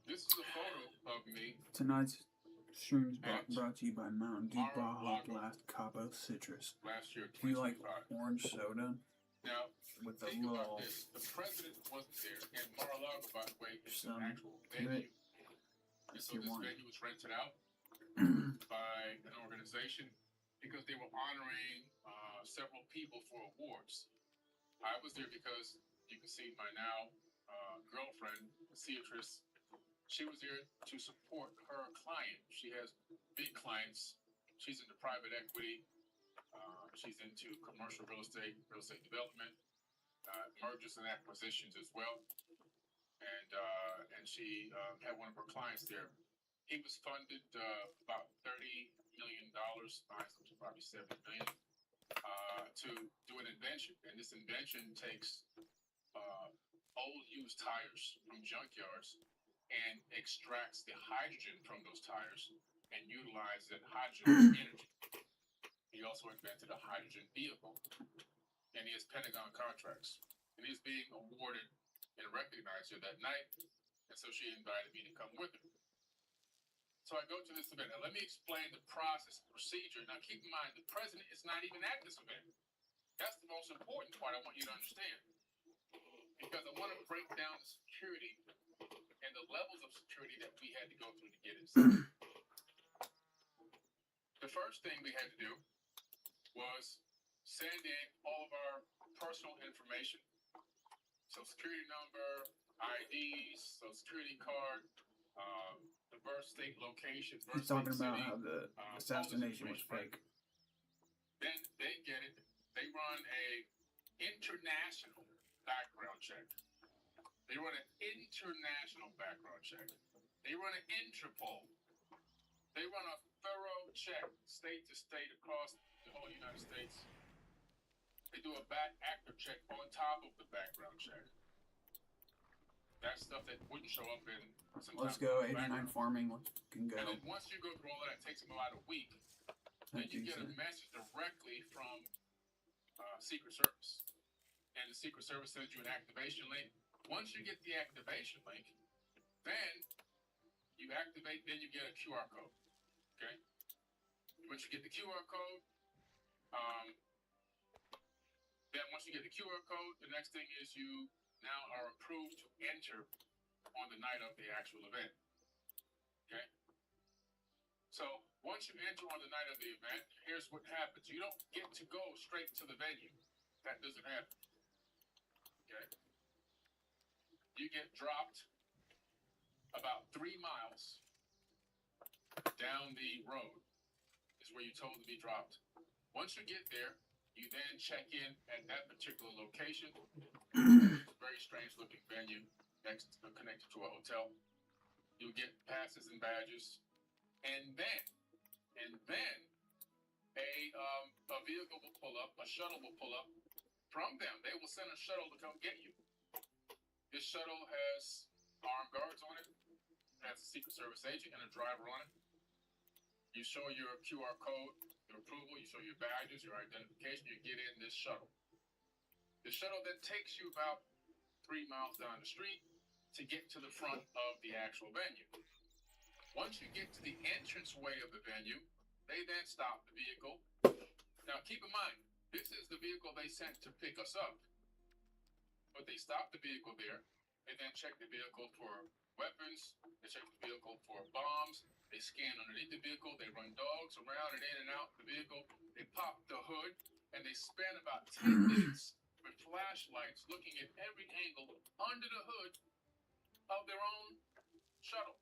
This is a photo of me Tonight's stream's at brought to you by Mountain Dew Baja Mar-a-Lago Blast Cabo Citrus. last year, Do you like 2025. orange soda Now, with a think about little this. The president wasn't there, and Mar-a-Lago, by the way, is an some actual to venue. it And if so you this want? venue was rented out by an organization because they were honoring several people for awards. I was there because you can see my now girlfriend, Beatrice. She was there to support her client. She has big clients. She's into private equity. She's into commercial real estate development, mergers and acquisitions as well. And she had one of her clients there. He was funded about $30 million, probably $70 million, to do an invention. And this invention takes old used tires from junkyards and extracts the hydrogen from those tires and utilizes that hydrogen energy. He also invented a hydrogen vehicle, and he has Pentagon contracts. And he's being awarded and recognized here that night, and so she invited me to come with her. So I go to this event. Now, let me explain the process, the procedure. Now, keep in mind, the president is not even at this event. That's the most important part I want you to understand, because I want to break down the security and the levels of security that we had to go through to get inside. The first thing we had to do was send in all of our personal information, Social Security number, IDs, Social Security card, the birth state location, birth He's talking state about city, how the assassination was right? fake. Then they get it. They run a international background check. They run an international background check. They run an Interpol. They run a thorough check, state to state, across the whole United States. They do a back actor check on top of the background check. That's stuff that wouldn't show up in some. Let's go 89 farming. Can go. And then once you go through all of that, it takes them about a week. Then you get a message directly from Secret Service. And the Secret Service sends you an activation link. Once you get the activation link, then you activate, then you get a QR code. Okay? Once you get the QR code, then once you get the QR code, the next thing is you now are approved to enter on the night of the actual event. Okay? So once you enter on the night of the event, here's what happens. You don't get to go straight to the venue. That doesn't happen. Okay? You get dropped about 3 miles down the road is where you're told to be dropped. Once you get there, you then check in at that particular location. It's a very strange looking venue connected to a hotel. You'll get passes and badges. And then a vehicle will pull up, a shuttle will pull up from them. They will send a shuttle to come get you. This shuttle has armed guards on it, has a Secret Service agent and a driver on it. You show your QR code, your approval, you show your badges, your identification, you get in this shuttle. The shuttle then takes you about 3 miles down the street to get to the front of the actual venue. Once you get to the entranceway of the venue, they then stop the vehicle. Now keep in mind, this is the vehicle they sent to pick us up. But they stop the vehicle there. They then check the vehicle for weapons. They check the vehicle for bombs. They scan underneath the vehicle. They run dogs around and in and out the vehicle. They pop the hood, and they spend about 10 minutes with flashlights looking at every angle under the hood of their own shuttle.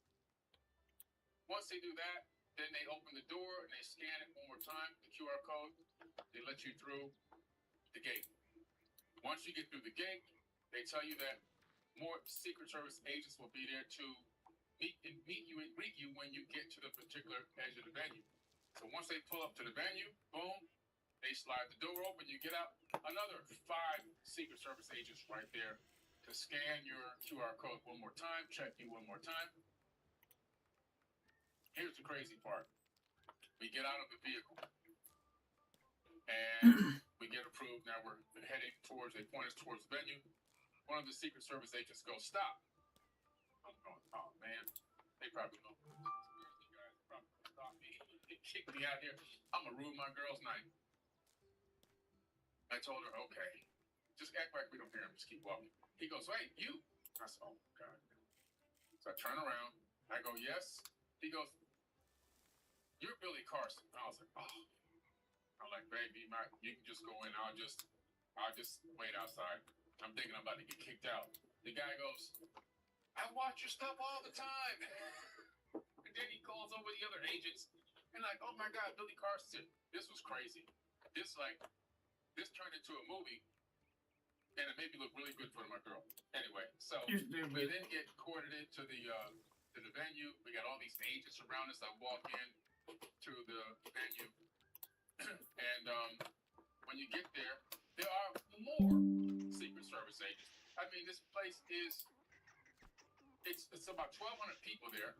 Once they do that, then they open the door and they scan it one more time, the QR code. They let you through the gate. Once you get through the gate, they tell you that more Secret Service agents will be there to meet you and greet you when you get to the particular edge of the venue. So once they pull up to the venue, boom, they slide the door open, you get out, another 5 Secret Service agents right there to scan your QR code one more time, check you one more time. Here's the crazy part. We get out of the vehicle and we get approved. Now we're heading towards, they point us towards the venue. One of the Secret Service agents goes, stop. I'm going, oh man, they probably know. You guys probably stop me. They kicked me out here. I'm gonna ruin my girl's night. I told her, okay, just act like we don't hear him. Just keep walking. He goes, wait, you. I said, oh God. So I turn around. I go, yes. He goes, you're Billy Carson. I was like, oh. I'm like, baby, you can just go in. I'll just wait outside. I'm thinking I'm about to get kicked out. The guy goes, I watch your stuff all the time. And then he calls over the other agents and like, oh my God, Billy Carson. This was crazy. This turned into a movie, and it made me look really good for my girl. Anyway, so we then get courted into the venue. We got all these agents around us. I walk in to the venue, and when you get there, there are more Secret Service agents. I mean, this place it's about 1,200 people there,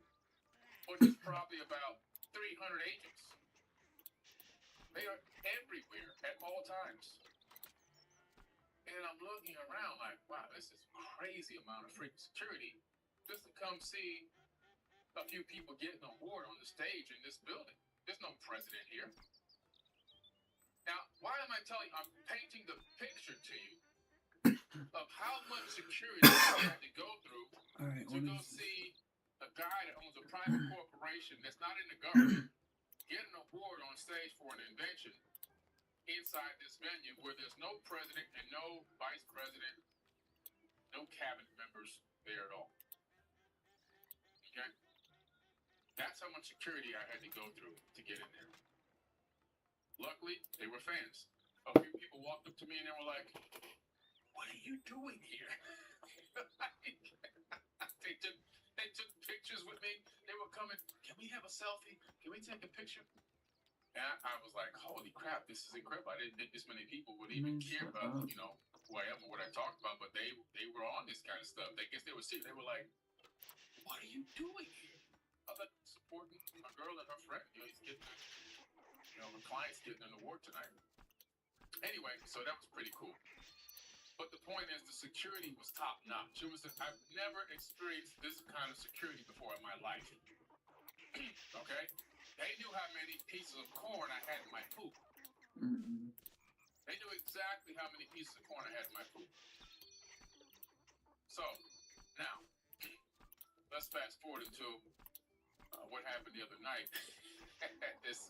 but there's probably about 300 agents. They are everywhere at all times. And I'm looking around like, wow, this is a crazy amount of freaking security just to come see a few people get an award on the stage in this building. There's no president here. Now, why am I telling you? I'm painting the picture to you of how much security you had to go through to go see a guy that owns a private corporation that's not in the government get an award on stage for an invention inside this venue where there's no president and no vice president, no cabinet members there at all. Okay? That's how much security I had to go through to get in there. Luckily, they were fans. A few people walked up to me and they were like, what are you doing here? they took pictures with me. They were coming, can we have a selfie? Can we take a picture? And I was like, holy crap, this is incredible. I didn't think this many people would even care about, who I am or what I talked about, but they were on this kind of stuff. I guess they were serious. They were like, what are you doing here? I was like, supporting my girl and her friend. He's getting, the client's getting an award tonight. Anyway, so that was pretty cool. But the point is, the security was top notch. I've never experienced this kind of security before in my life. Okay? They knew how many pieces of corn I had in my poop. Mm-hmm. They knew exactly how many pieces of corn I had in my poop. So, now, let's fast forward into what happened the other night at this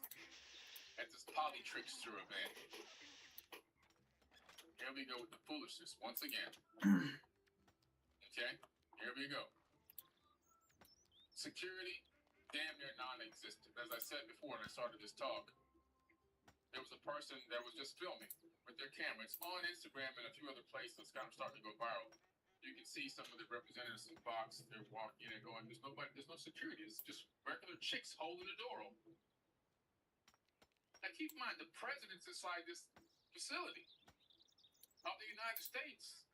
polytrickster event. Here we go with the foolishness once again. Okay? Here we go. Security, damn near non-existent. As I said before when I started this talk, there was a person that was just filming with their camera. It's on Instagram and a few other places. It's kind of starting to go viral. You can see some of the representatives in the box. They're walking and going, there's no security. It's just regular chicks holding the door open. Now keep in mind, the president's inside this facility of the United States.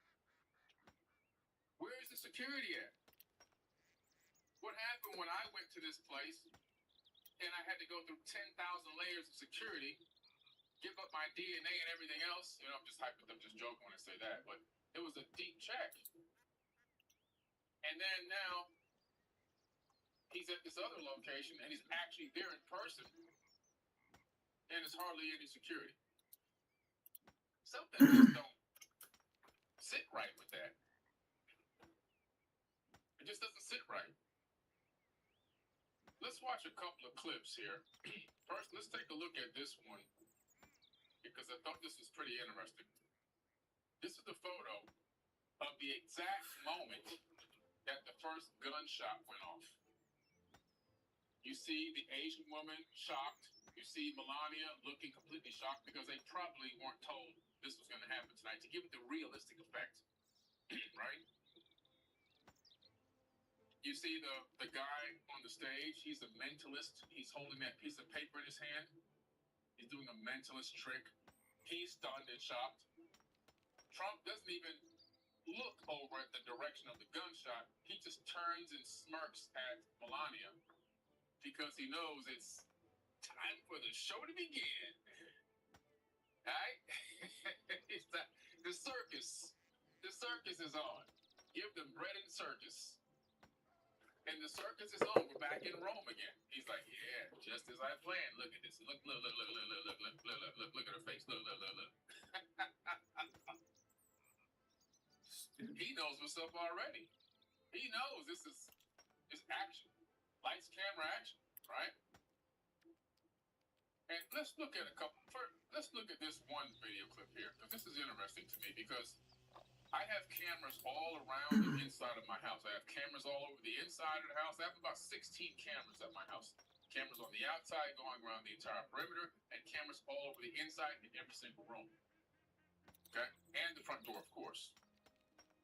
Where is the security at? What happened when I went to this place and I had to go through 10,000 layers of security, give up my DNA and everything else? I'm just joking when I say that, but it was a deep check. And then now he's at this other location and he's actually there in person and there's hardly any security. Something just don't sit right with that. It just doesn't sit right. Let's watch a couple of clips here. First, let's take a look at this one because I thought this was pretty interesting. This is the photo of the exact moment that the first gunshot went off. You see the Asian woman shocked. You see Melania looking completely shocked because they probably weren't told this was going to happen tonight to give it the realistic effect, right? You see the guy on the stage, he's a mentalist. He's holding that piece of paper in his hand. He's doing a mentalist trick. He's stunned and shocked. Trump doesn't even look over at the direction of the gunshot. He just turns and smirks at Melania because he knows it's time for the show to begin. Right? It's the circus. The circus is on. Give them bread and circus. And the circus is on. We're back in Rome again. He's like, yeah, just as I planned. Look at this. Look at her face. Look. He knows what's up already. He knows this is action. Lights, camera, action, right? And let's look at let's look at this one video clip here, because this is interesting to me, because I have cameras all around the inside of my house. I have cameras all over the inside of the house. I have about 16 cameras at my house. Cameras on the outside going around the entire perimeter, and cameras all over the inside in every single room. Okay? And the front door, of course.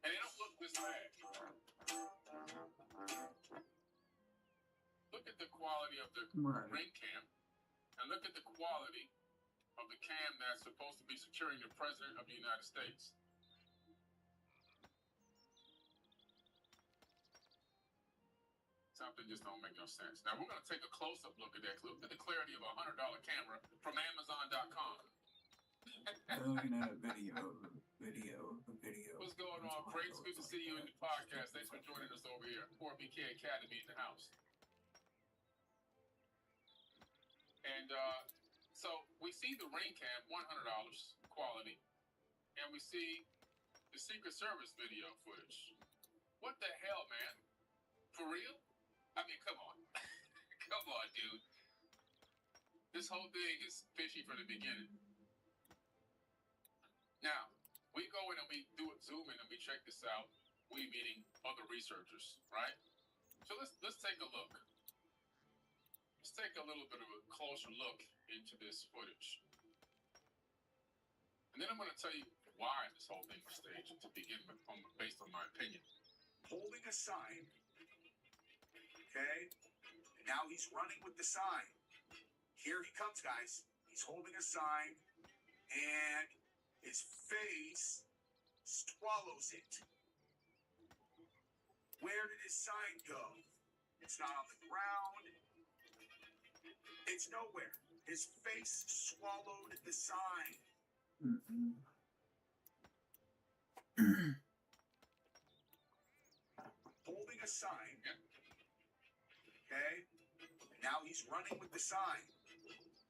And they don't look this bad. Look at the quality of the ring cam, and look at the quality of the cam that's supposed to be securing the President of the United States. Something just don't make no sense. Now, we're going to take a close-up look at that. Look at the clarity of a $100 camera from Amazon.com. Looking at a video. What's going on, Craig? It's good to see you in the podcast. Thanks for joining us over here. 4BK Academy in the house. And so we see the ring cam, $100 quality, and we see the Secret Service video footage. What the hell, man? For real? I mean, come on. Come on, dude. This whole thing is fishy from the beginning. Now, we go in and we do a zoom in and we check this out. We meeting other researchers, right? So let's take a look. Let's take a little bit of a closer look into this footage. And then I'm going to tell you why this whole thing was staged to begin with, based on my opinion. Holding a sign. Okay? And now he's running with the sign. Here he comes, guys. He's holding a sign, and his face swallows it. Where did his sign go? It's not on the ground. It's nowhere. His face swallowed the sign. Holding a sign. Okay? And now he's running with the sign.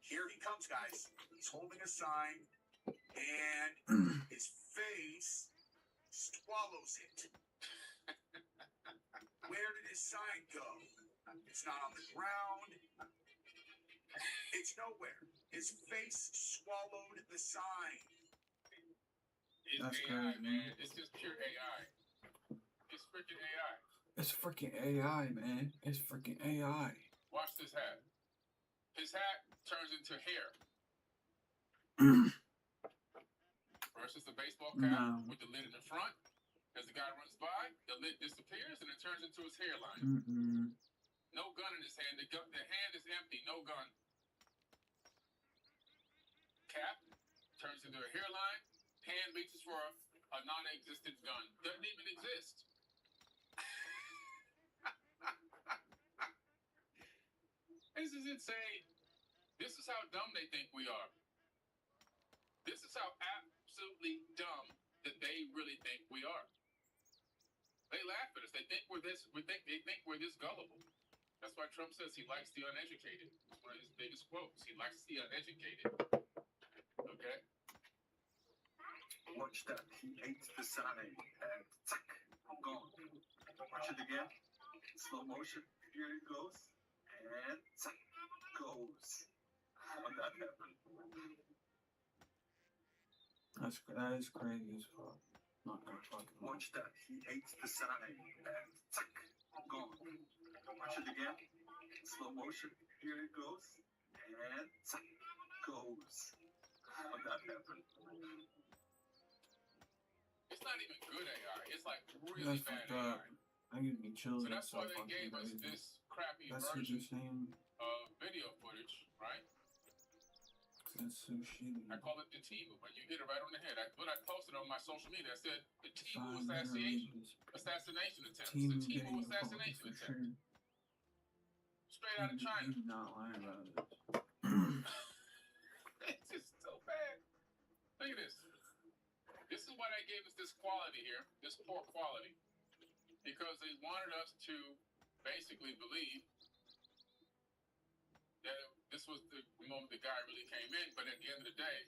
Here he comes, guys. He's holding a sign, and his face swallows it. Where did his sign go? It's not on the ground. It's nowhere. His face swallowed the sign. It's That's AI, crazy, man. It's just pure AI. It's freaking AI. It's freaking AI, man. It's freaking AI. Watch this hat. His hat turns into hair. Versus the baseball cap with the lid in the front. As the guy runs by, the lid disappears and it turns into his hairline. No gun in his hand. The hand is empty. No gun. Cap turns into a hairline. Hand reaches for a non-existent gun. Doesn't even exist. This is insane. This is how dumb they think we are. This is how absolutely dumb that they really think we are. They laugh at us. They think we're this. They think we're this gullible. That's why Trump says he likes the uneducated. It's one of his biggest quotes. He likes the uneducated. Okay. Watch that. He hates the sign. And tack, gone. Watch it again. Slow motion. Here it goes. And tack, goes. How did that happen? That is crazy as fuck. Not gonna talk about. Watch that. He hates the sign. And tack, gone. Watch it again. Slow motion. Here it goes. And tack, goes. How did that happen? It's not even good AI. It's like really That's bad fucked up. AI. I get me chills. So that's why they gave us this crappy That's what version you're saying. of video footage, right? That's so shitty. I call it the Timu, but you hit it right on the head. What I posted on my social media, I said the Timu assassination attempt. The Timu assassination attempt. Straight out of China. He's not lying about it. It's just so bad. Look at this. This is why they gave us this quality here, this poor quality, because they wanted us to basically believed that this was the moment the guy really came in. But at the end of the day,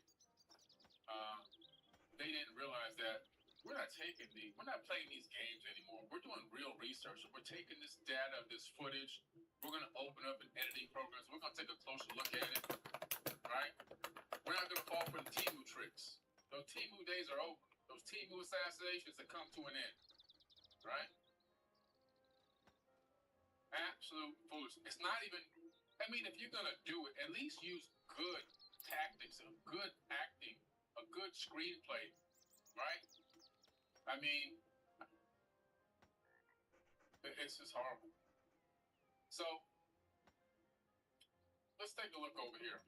they didn't realize that we're not playing these games anymore. We're doing real research. We're taking this data, this footage. We're going to open up an editing program. We're going to take a closer look at it, right? We're not going to fall for the Timu tricks. Those Timu days are over. Those Timu assassinations have come to an end, right? Absolute foolishness. It's not even, I mean, if you're going to do it, at least use good tactics, a good acting, a good screenplay, right? I mean, it's just horrible. So, let's take a look over here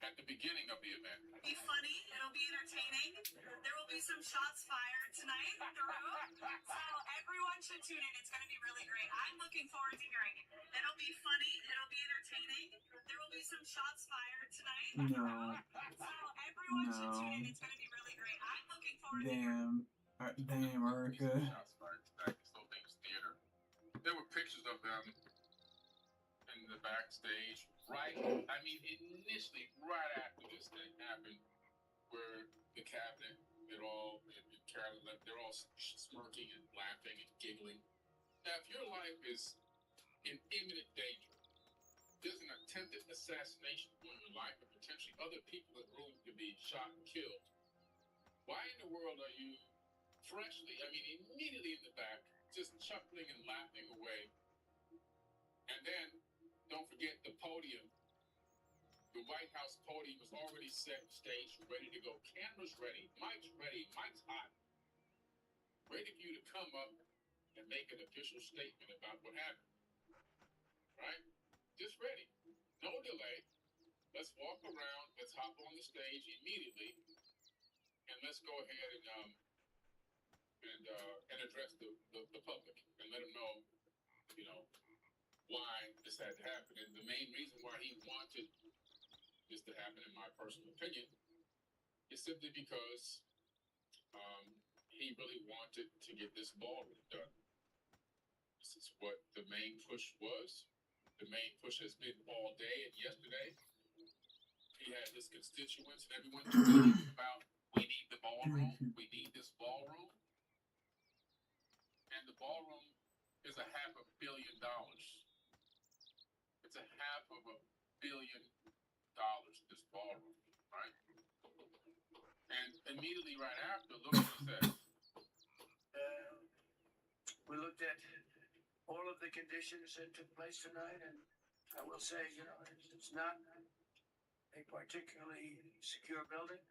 at the beginning of the event. Be funny, it'll be entertaining. There will be some shots fired tonight in the room. So everyone should tune in. It's going to be really great. I'm looking forward to hearing it. It'll be funny, it'll be entertaining. There will be some shots fired tonight in the room. So everyone should tune in. It's going to be really great. I'm looking forward to hearing it. Damn, Erica. Shots fired tonight. This whole thing's theater. There were pictures of them in the backstage, right? I mean, initially, right after this thing happened, where the cabinet, they're all smirking and laughing and giggling. Now, if your life is in imminent danger, there's an attempted assassination on your life, and potentially other people in the room could be shot and killed. Why in the world are you immediately in the back, just chuckling and laughing away? And then, don't forget the podium. The White House podium was already set, staged, ready to go. Cameras ready, mics hot. Ready for you to come up and make an official statement about what happened. Right? Just ready. No delay. Let's walk around. Let's hop on the stage immediately. And let's go ahead and address the public and let them know, why this had to happen. And the main reason why he wanted this to happen, in my personal opinion, is simply because he really wanted to get this ballroom done. This is what the main push was. The main push has been all day and yesterday. He had his constituents and everyone tweeting about, we need the ballroom, we need this ballroom. And the ballroom is $500 million. It's $500 million, this ballroom, right? And immediately right after, look what he said. We looked at all of the conditions that took place tonight, and I will say, it's not a particularly secure building.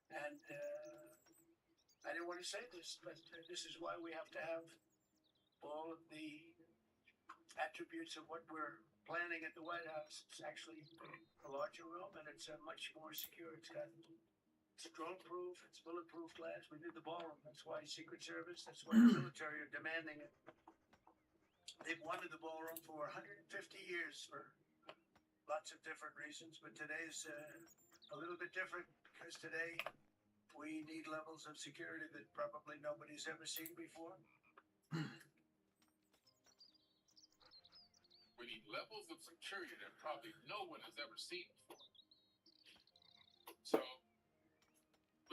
And I didn't want to say this, but this is why we have to have all of the attributes of what we're planning at the White House. It's actually a larger room, and it's much more secure. It's drone-proof, it's bulletproof glass. We need the ballroom. That's why Secret Service, that's why the military are demanding it. They've wanted the ballroom for 150 years for lots of different reasons, but today's a little bit different because today we need levels of security that probably nobody's ever seen before. We need levels of security that probably no one has ever seen before. So,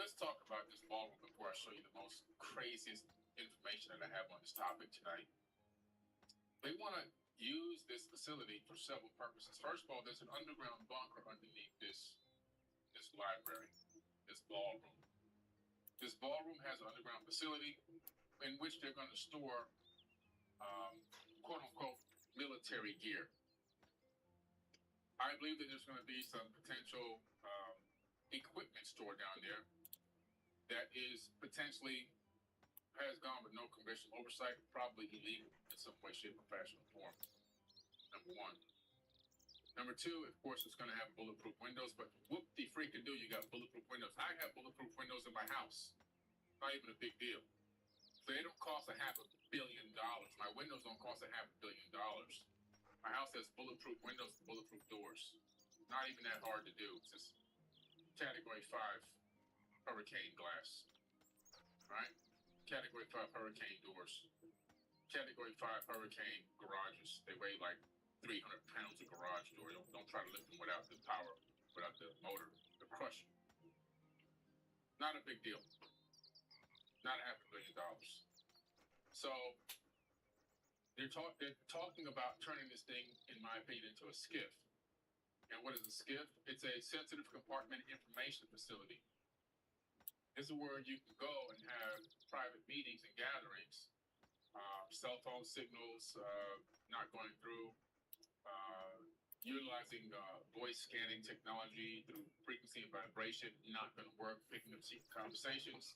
let's talk about this ballroom before I show you the most craziest information that I have on this topic tonight. They want to use this facility for several purposes. First of all, there's an underground bunker underneath this library, this ballroom. This ballroom has an underground facility in which they're going to store, quote-unquote, military gear. I believe that there's going to be some potential equipment stored down there that is potentially has gone with no congressional oversight, probably illegal in some way, shape, or fashion or form. Number one. Number two, of course, it's going to have bulletproof windows, but whoop-de-freaking do, you got bulletproof windows. I have bulletproof windows in my house. Not even a big deal. They don't cost $500 million. My windows don't cost $500 million. My house has bulletproof windows and bulletproof doors. Not even that hard to do. It's just Category 5 hurricane glass, right? Category 5 hurricane doors. Category 5 hurricane garages. They weigh like 300 pounds of garage door. Don't try to lift them without the power, without the motor. They'll crush you. Not a big deal. Not $500 million. So they're talking about turning this thing, in my opinion, into a skiff. And what is a skiff? It's a sensitive compartment information facility. It's where you can go and have private meetings and gatherings. Cell phone signals not going through, utilizing voice scanning technology through frequency and vibration, not going to work, picking up secret conversations.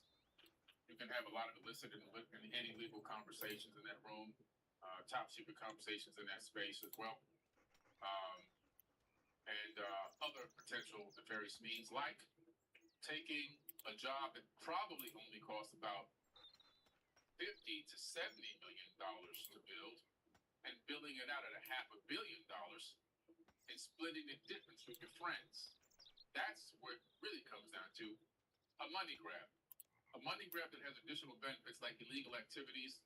You can have a lot of illicit and illegal conversations in that room, top secret conversations in that space as well. And other potential nefarious means, like taking a job that probably only costs about $50 to $70 million to build and billing it out at $500 million and splitting the difference with your friends. That's what it really comes down to. A money grab. A money grab that has additional benefits like illegal activities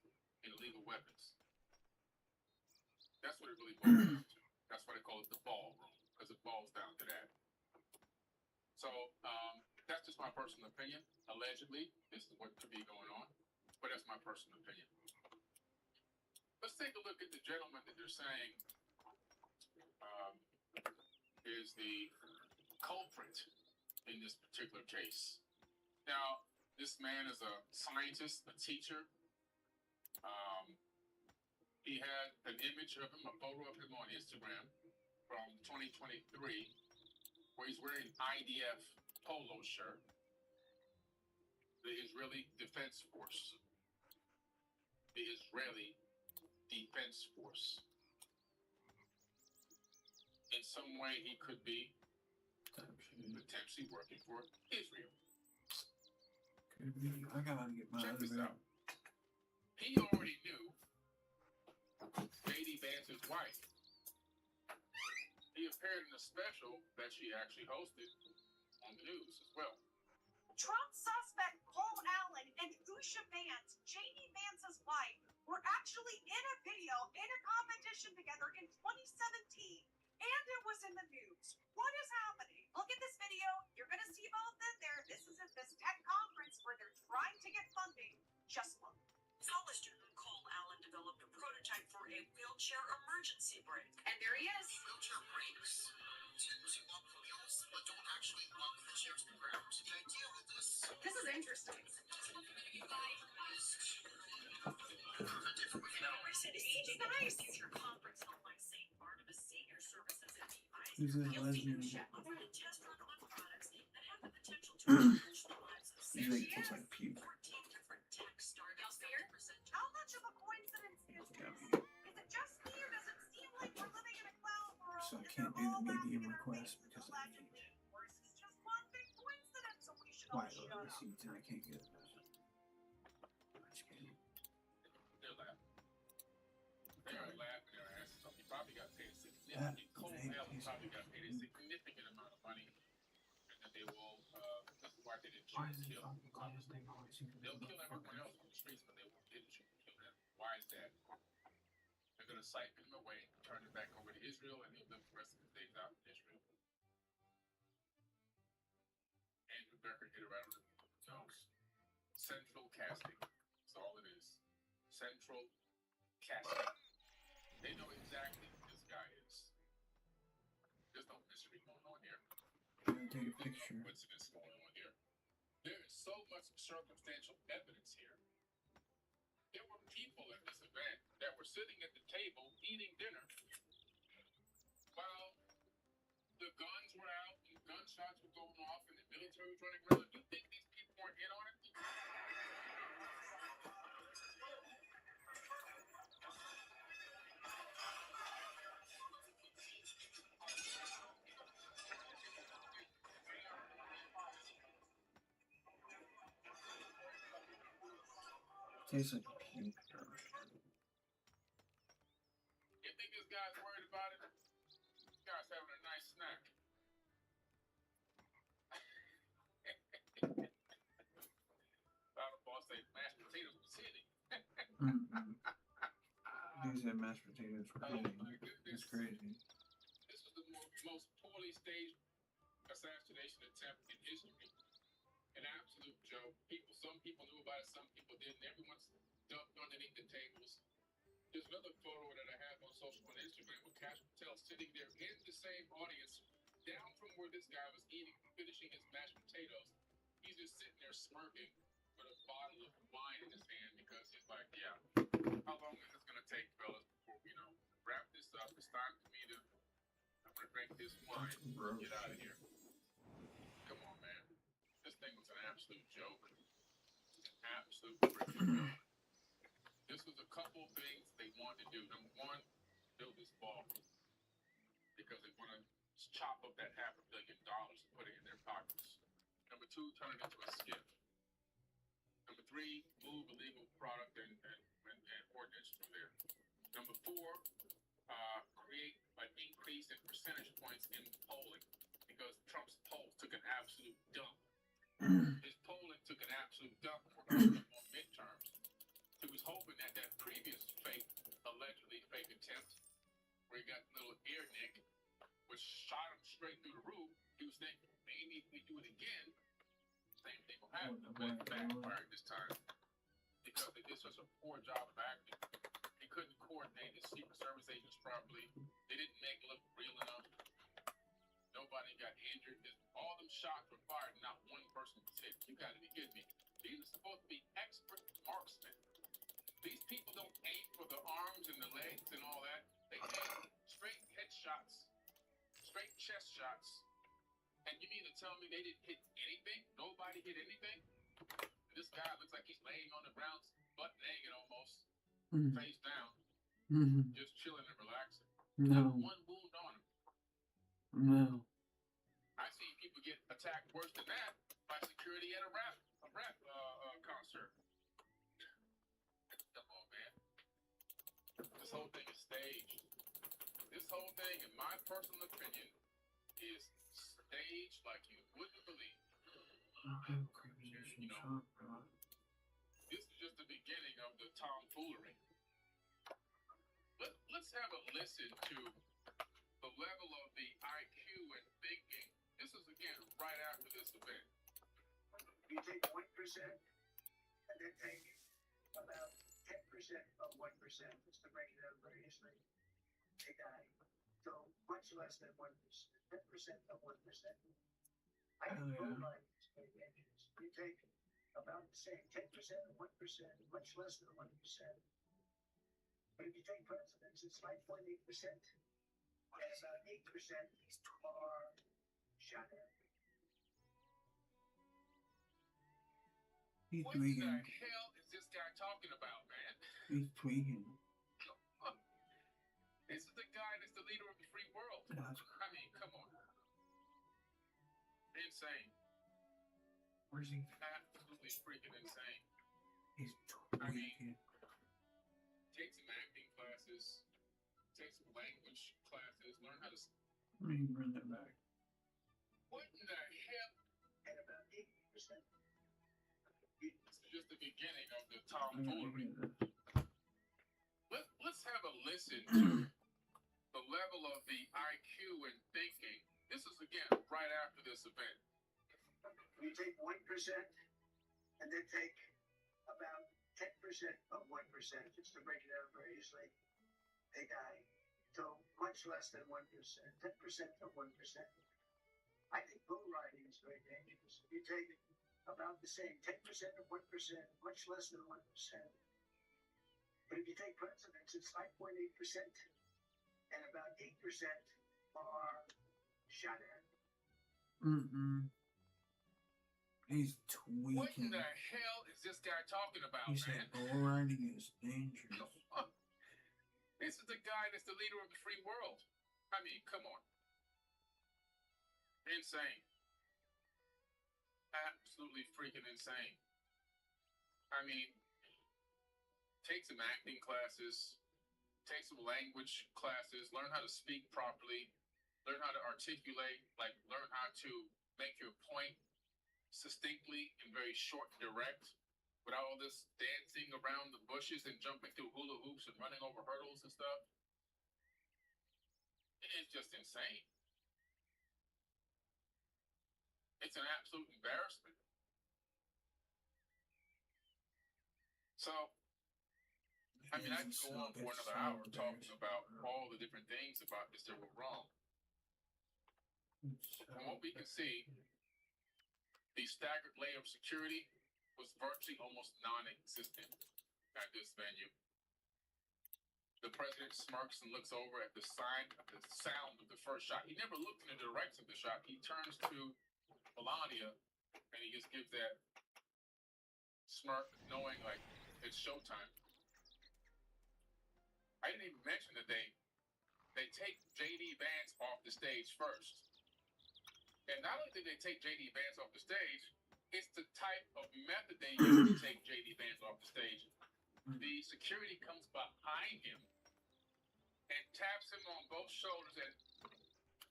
and illegal weapons. That's what it really boils down to. That's why they call it the ballroom, because it boils down to that. So that's just my personal opinion. Allegedly, this is what could be going on, but that's my personal opinion. Let's take a look at the gentleman that they're saying is the culprit in this particular case. Now, this man is a scientist, a teacher. He had an image of him, a photo of him on Instagram from 2023, where he's wearing an IDF polo shirt, the Israeli Defense Force. The Israeli Defense Force. In some way, he could be potentially working for Israel. Could be. I gotta get my Check other this bag. out. He already knew J.D. Vance's wife. He appeared in a special that she actually hosted on the news as well. Trump suspect Paul Allen and Usha Vance, J.D. Vance's wife, were actually in a video in a competition together in 2017, and it was in the news. What is happening? Look at this video. You're going to see both in there. This is at this tech conference where they're trying to get funding. Just look. College student Cole Allen developed a prototype for a wheelchair emergency brake. And there he is. Wheelchair brakes tend to walk with wheels, but don't actually walk with the chairs to the ground. So the idea with this This is interesting. Future conference held by St. Barnabas Senior Services and Who's that lesbian? over the test run on products that have the potential to enrich the lives of She's like, tastes like puke. 14 different tech startups. How much of a coincidence is this? Yeah. Is it just me, or does it seem like we're living in a cloud world? So I and can't they're do the all back medium together request making because of allegedly? Or is this just one big coincidence, so we should why all shut the up? receipts and I can't get it. They're laughing. They're laughing their asses off. He probably got paid a That significant. Cole ain't Allen his- probably got paid a significant amount of money, and then they will. That's why they didn't Why shoot is and this kill. fucking glass thing always seem to be They'll kill everyone else on the streets, but they didn't shoot and kill him. Why is that? They're gonna siphon him away, turn it back over to Israel, and he'll live the rest of his days out in Israel. Andrew Becker hit it right on the nose. Central casting. That's all it is. Central casting. They know exactly who this guy is. There's no mystery going on here. I'm gonna take a There's picture. no coincidence going on here. There is so much circumstantial evidence here. There were people at this event that were sitting at the table eating dinner while the guns were out and gunshots were going off and the military was running around. You think these people weren't in on it? Tastes like puke. You think this guy's worried about it? This guy's having a nice snack. Final boss say mashed potatoes with city. Mm-mm. He said mashed potatoes Oh crazy. my It's goodness. crazy. This was the most poorly staged assassination attempt in history. An absolute joke. Some people knew about it, some people didn't. Everyone's ducked underneath the tables. There's another photo that I have on social on Instagram with Cash Patel sitting there in the same audience, down from where this guy was finishing his mashed potatoes. He's just sitting there smirking with a bottle of wine in his hand because he's like, yeah, how long is this going to take, fellas, before we, wrap this up? It's time for me to, I'm going to drink this wine That's gross. get out of here. Come on, man. This thing was an absolute joke. An absolute freaking joke. This was a couple things they wanted to do. Number one, build this ball because they want to chop up that $500 million and put it in their pockets. Number two, turn it into a skip. Number three, move illegal product and ordinance through there. Number four, create an increase in percentage points in polling because Trump's polls took an absolute dump. His polling took an absolute dump for midterms. He was hoping that previous allegedly fake attempt, where he got a little ear nick, which shot him straight through the roof, he was thinking, maybe if we do it again, same thing will happen. But it backfired this time because they did such a poor job of acting. They couldn't coordinate the Secret Service agents properly. They didn't make it look real enough. Nobody got injured. All them shots were fired, and not one person was hit. You got to be kidding me. These are supposed to be expert marksmen. These people don't aim for the arms and the legs and all that. They aim straight headshots, straight chest shots. And you mean to tell me they didn't hit anything? Nobody hit anything? This guy looks like he's laying on the ground, butt naked almost, face down, just chilling and relaxing. No. Not one wound on him. No. I've seen people get attacked worse than that by security at a rap concert. Come on, man. This whole thing is staged. This whole thing, in my personal opinion, is staged like you wouldn't believe. This is just the beginning of the tomfoolery. Let's have a listen to the level of the IQ and thinking. This is, again, right after this event. You take 1% and then take about 10% of 1%, just to break it down very easily. They die. So much less than 1%. 10% of 1%. I think both lines very dangerous. You take about the same 10% of 1%, much less than 1%. But if you take presidents, it's 5.8%. And about 8% are shot at. He's What tweaking. the hell is this guy talking about, man? He's tweaking. This is the guy that's the leader of the free world. That's I mean, come on. Insane. Where's he? Absolutely freaking insane. He's I mean, tweaking. take some acting classes, take some language classes, learn how to. Let me run that back. What in the hell? And about 8%. This is just the beginning of the tomfoolery. Let's have a listen to the level of the IQ and thinking. This is, again, right after this event. You take 1% and then take about 10% of 1%, just to break it down very easily. They die. So much less than 1%, 10% of 1%. I think bull riding is very dangerous. You take about the same 10% of 1%, much less than 1%. But if you take presidents, it's 5.8%, and about 8% are shot at. He's What in tweaking. the hell is this guy talking about, He man? said bull riding is dangerous. This is the guy that's the leader of the free world. I mean, come on. Insane. Absolutely freaking insane. I mean, take some acting classes, take some language classes, learn how to speak properly, learn how to articulate, learn how to make your point succinctly and very short and direct with all this dancing around the bushes and jumping through hula hoops and running over hurdles and stuff. It's just insane. It's an absolute embarrassment. So, I mean, I could go on for another hour talking about all the different things about this that were wrong. From what we can see, the staggered layer of security was virtually almost non-existent at this venue. The president smirks and looks over at the sign, at the sound of the first shot. He never looked in the direction of the shot. He turns to Melania and he just gives that smirk, knowing like it's showtime. I didn't even mention that they take JD Vance off the stage first. And not only did they take JD Vance off the stage, it's the type of method they use to take JD Vance off the stage. The security comes behind him and taps him on both shoulders and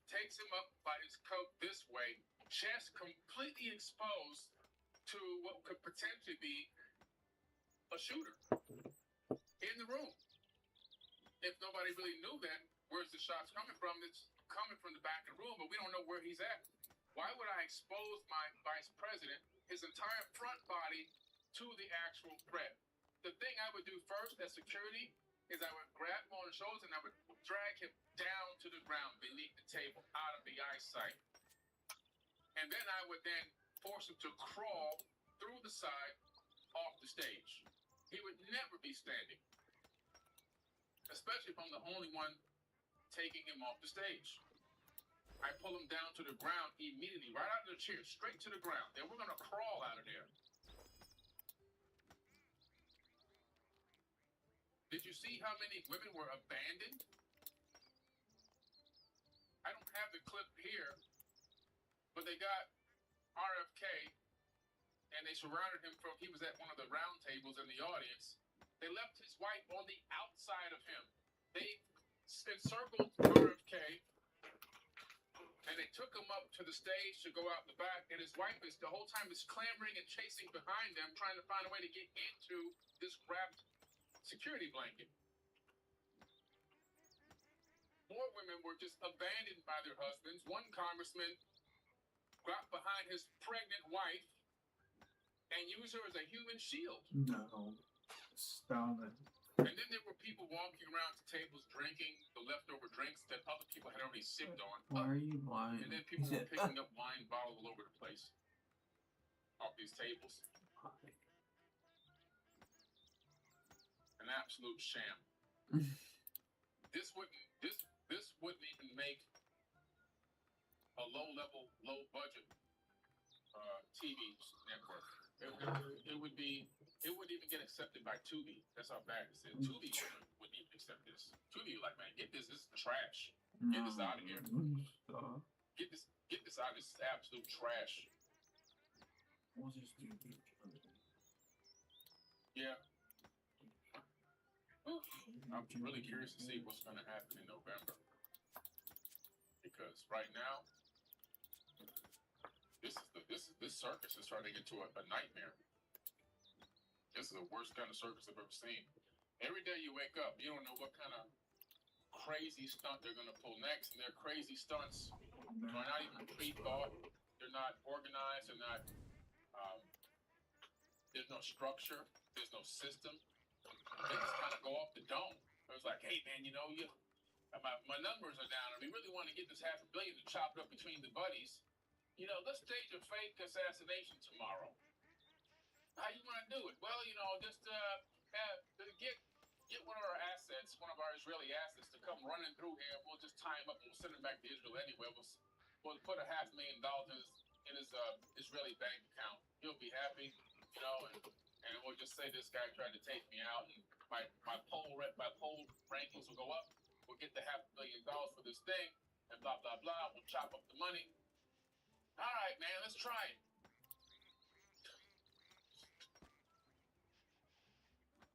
takes him up by his coat this way, chest completely exposed to what could potentially be a shooter in the room. If nobody really knew that, where's the shots coming from? It's coming from the back of the room, but we don't know where he's at. Why would I expose my vice president, his entire front body, to the actual threat? The thing I would do first as security is I would grab him on the shoulders and I would drag him down to the ground beneath the table, out of the eyesight. And then I would then force him to crawl through the side off the stage. He would never be standing, especially if I'm the only one taking him off the stage. I pull him down to the ground immediately, right out of the chair, straight to the ground. Then we're going to crawl out of there. Did you see how many women were abandoned? I don't have the clip here, but they got RFK and they surrounded him from, he was at one of the round tables in the audience. They left his wife on the outside of him. They encircled RFK and they took him up to the stage to go out the back, and his wife is the whole time is clamoring and chasing behind them, trying to find a way to get into this wrapped security blanket. More women were just abandoned by their husbands. One congressman got behind his pregnant wife and used her as a human shield. No. Stop it. And then there were people walking around the tables drinking the leftover drinks that other people had already sipped on. Why are you lying? And then people were picking up wine bottles all over the place off these tables. An absolute sham. This wouldn't even make a low-level, low-budget TV network. It wouldn't even get accepted by Tubi. That's how bad this is. Tubi wouldn't even accept this. Tubi like, man, get this. This is trash. Get this out of here. Get this out. This is absolute trash. Yeah. I'm really curious to see what's going to happen in November. Because right now, this circus is turning into a nightmare. This is the worst kind of circus I've ever seen. Every day you wake up, you don't know what kind of crazy stunt they're going to pull next. And their crazy stunts are not even pre-thought. They're not organized. They're not, there's no structure. There's no system. They just kind of go off the dome. It was like, hey, man, my numbers are down. And we really want to get this $500 million to chop it up between the buddies. Let's stage a fake assassination tomorrow. How you want to do it? Well, just get one of our assets, one of our Israeli assets, to come running through here. We'll just tie him up and we'll send him back to Israel anyway. We'll put $500,000 in his Israeli bank account. He'll be happy, and we'll just say this guy tried to take me out, and my poll rankings will go up. We'll get the $500,000 for this thing, and blah blah blah. We'll chop up the money. All right, man, let's try it.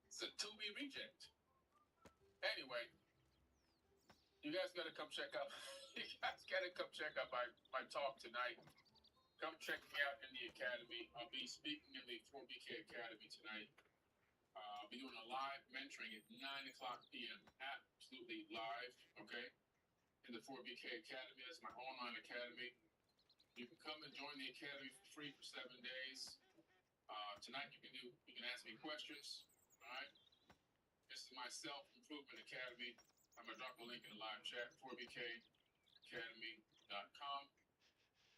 It's a Tubi reject. Anyway, you guys gotta come check out. You guys gotta come check out my talk tonight. come check me out in the academy. I'll be speaking in the 4BK Academy tonight. I'll be doing a live mentoring at 9 o'clock p.m. Absolutely live, okay? In the 4BK Academy. That's my online academy. You can come and join the academy for free for 7 days. Tonight you can ask me questions. All right. This is my self-improvement academy. I'm gonna drop a link in the live chat, 4bkacademy.com.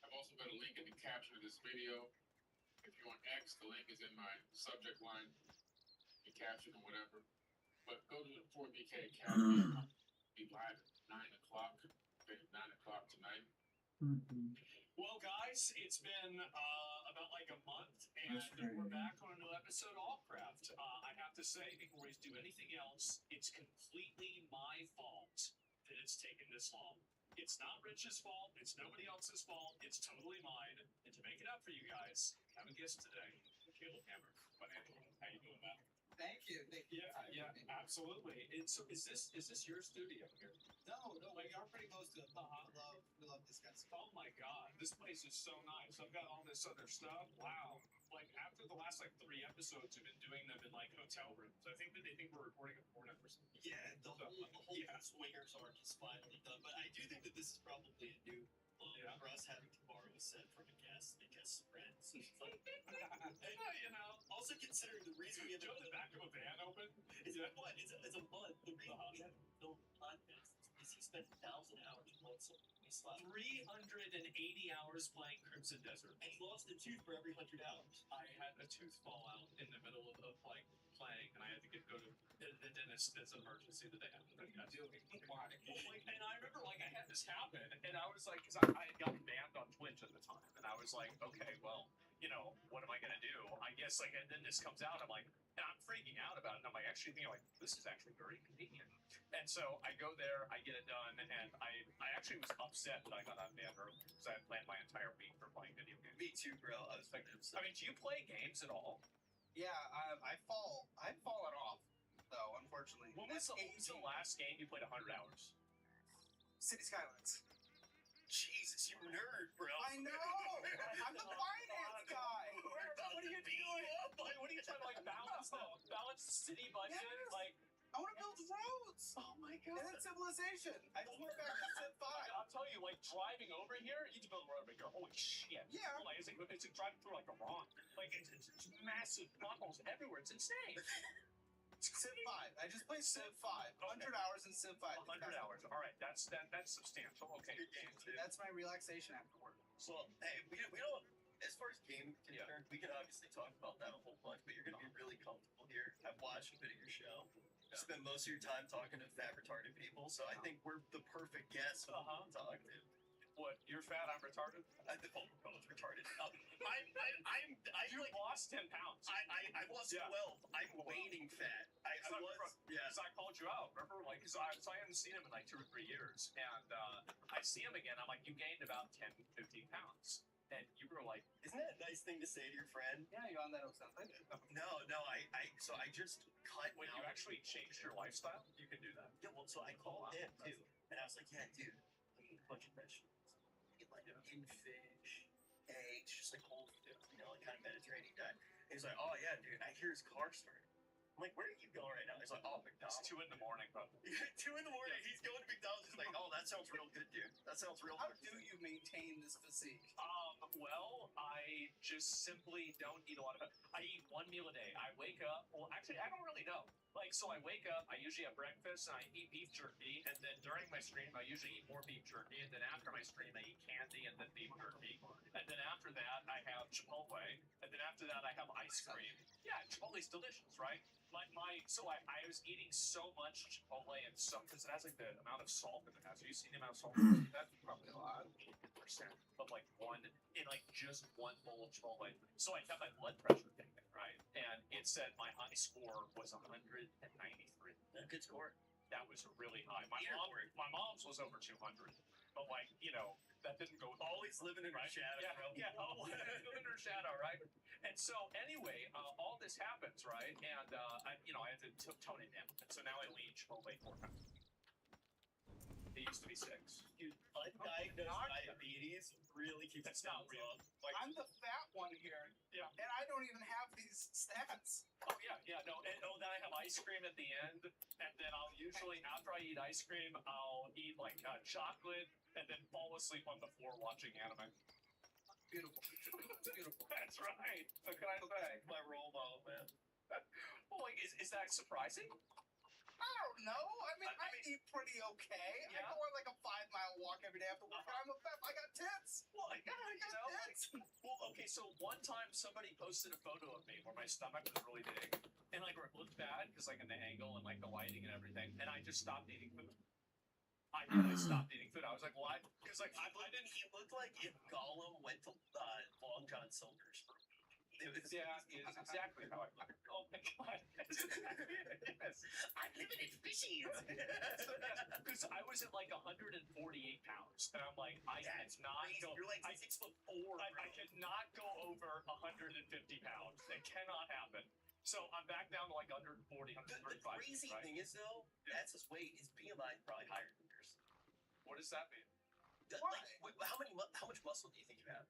I've also got a link in the caption of this video. If you're on X, the link is in my subject line, the caption or whatever. But go to the 4BK Academy. I'll be live at 9 o'clock. Okay, 9 o'clock tonight. Well, guys, it's been about like a month, and we're back on a new episode of Allcraft. I have to say, before we do anything else, it's completely my fault that it's taken this long. It's not Rich's fault. It's nobody else's fault. It's totally mine. And to make it up for you guys, I have a guest today, Caleb Hammer. How you doing, Matt? Thank you. Yeah, absolutely. So is this your studio here? No, we are pretty close to it. We love this guy. Oh my god, this place is so nice. I've got all this other stuff. Wow. Like after the last 3 episodes, we've been doing them in like hotel rooms. I think that they think we're recording a porn episode. Yeah, the whole swingers arc is finally done. But I do think that this is probably a new for us having to borrow a set from a guest because friends. It's like, also considering the reason we have the back of a van open. It's a mud. The reason we have to film podcasts is he spent 1,000 hours playing something. 380 hours playing Crimson Desert. And he lost a tooth for every 100 hours. I had a tooth fall out in the middle of playing, and I had to go to the dentist as an emergency the day after. Why? And I remember, I had this happen, and I was like, because I had gotten banned on Twitch at the time, and I was like, okay, well, what am I gonna do? I guess, and then this comes out, I'm like, and I'm freaking out about it, and I'm actually thinking, this is actually very convenient. And so I go there, I get it done, and I actually was upset that I got unbanned early, because I had planned my entire week for playing video games. Me too, bro. I was like, I mean, do you play games at all? Yeah, I've fallen off, though, unfortunately. When was the last game you played 100 hours? City Skylines. Jesus, you nerd, bro. I know! I'm the finance guy! What are you doing? What are you trying to balance though? Balance the city budget? Yes. I want to build roads! Oh my god. And then civilization. I just went back to Civ 5. I'll tell you, driving over here, you can build a road over here. Holy shit. Yeah. It's like driving through Iran. It's massive potholes everywhere. It's insane. Civ 5. I just played Civ 5. 100 hours in Civ 5. 100 hours. All right, that's substantial. Okay. Good games, dude. That's my relaxation after work. So, hey, we don't, as far as game concerned, we could obviously talk about that a whole bunch, but you're going to be really comfortable here. I've watched a bit of your show. You spend most of your time talking to fat, retarded people, so I think we're the perfect guest to talk to. What? You're fat, I'm retarded? Both retarded. You lost 10 pounds. I lost 12. I'm waning fat. Because I called you out, remember? Because I hadn't seen him in 2 or 3 years. And I see him again. I'm like, you gained about 10, 15 pounds. And you were like, isn't that a nice thing to say to your friend? Yeah, you on that Ozempic? No, so I just cut when out. You actually changed your lifestyle, you can do that. Yeah, well, so I called him too. And I was like, yeah, dude, I eat a bunch of vegetables. In fish, eggs, just whole food, kind of Mediterranean diet. And he's like, oh yeah, dude, I hear his car starting. I'm like, where are you going right now? He's like, oh, McDonald's. It's 2 in the morning, bro. 2 in the morning, he's going to McDonald's. He's like, oh, that sounds real good, dude. That sounds real How good. do you maintain this physique? Well, I just simply don't eat a lot of it. I eat 1 meal a day. I wake up, well, actually, I don't really know. So I wake up, I usually have breakfast, and I eat beef jerky, and then during my stream, I usually eat more beef jerky, and then after my stream, I eat candy and then beef jerky, and then after that, I have Chipotle, and then after that, I have ice cream. Yeah, Chipotle's delicious, right? So I was eating so much Chipotle and because it has the amount of salt that it has. Have you seen the amount of salt? That's probably a lot, 80% of just one bowl of Chipotle. So I kept my blood pressure taken, right? And it said my high score was 193. A good score. That was really high. My mom's was over 200, but that didn't go. Always living in her shadow. Yeah, always living in her shadow, right? And so anyway, all this happens, right? And I had to tone it down. And so now I only eat Chipotle 4 times. It used to be 6. Dude, undiagnosed diabetes really keeps That's not real. Like, I'm the fat one here. Yeah. And I don't even have these stats. Oh yeah, no, and then I have ice cream at the end, and then I'll usually after I eat ice cream, I'll eat like chocolate, and then fall asleep on the floor watching anime. Beautiful. Beautiful. That's right. What can I say? my role model, man. Well, like, is that surprising? I don't know. I mean, I eat pretty okay. Yeah. I go on like a 5-mile walk every day after work, and I'm a fat. I got tits. Well, like, I you got know, tits. well, okay. So one time somebody posted a photo of me where my stomach was really big, and like where it looked bad because like in the angle and like the lighting and everything, and I just stopped eating food. I stopped eating food. I was like, why? Because like I didn't. He looked like if Gollum went to Long John Silver's. Yeah, it's exactly how I look. Oh my god. Yes. I'm living in fishies. Because I was at like 148 pounds, and I'm like, I cannot go. You're like I, 6'4". I cannot go over 150 pounds. It cannot happen. So I'm back down to like 140, 135. The crazy right? thing is though, that's his weight. His BMI is probably higher than yours. What does that mean? Like, how much muscle do you think you have?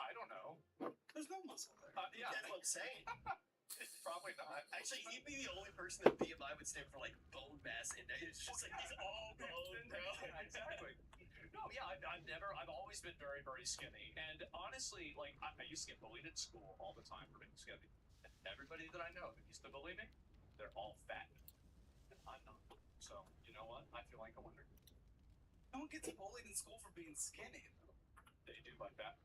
I don't know. There's no muscle there. Yeah, That's what I'm saying. probably not. Actually, he'd be the only person that BMI would stand for like bone mass index. It's just like he's all bone, bro. Exactly. No, yeah, I've always been very, very skinny. And honestly, like, I used to get bullied at school all the time for being skinny. And everybody that I know that used to bully me, they're all fat. And I'm not. So, you know what? I feel like a winner. No one gets bullied in school for being skinny. They do like that.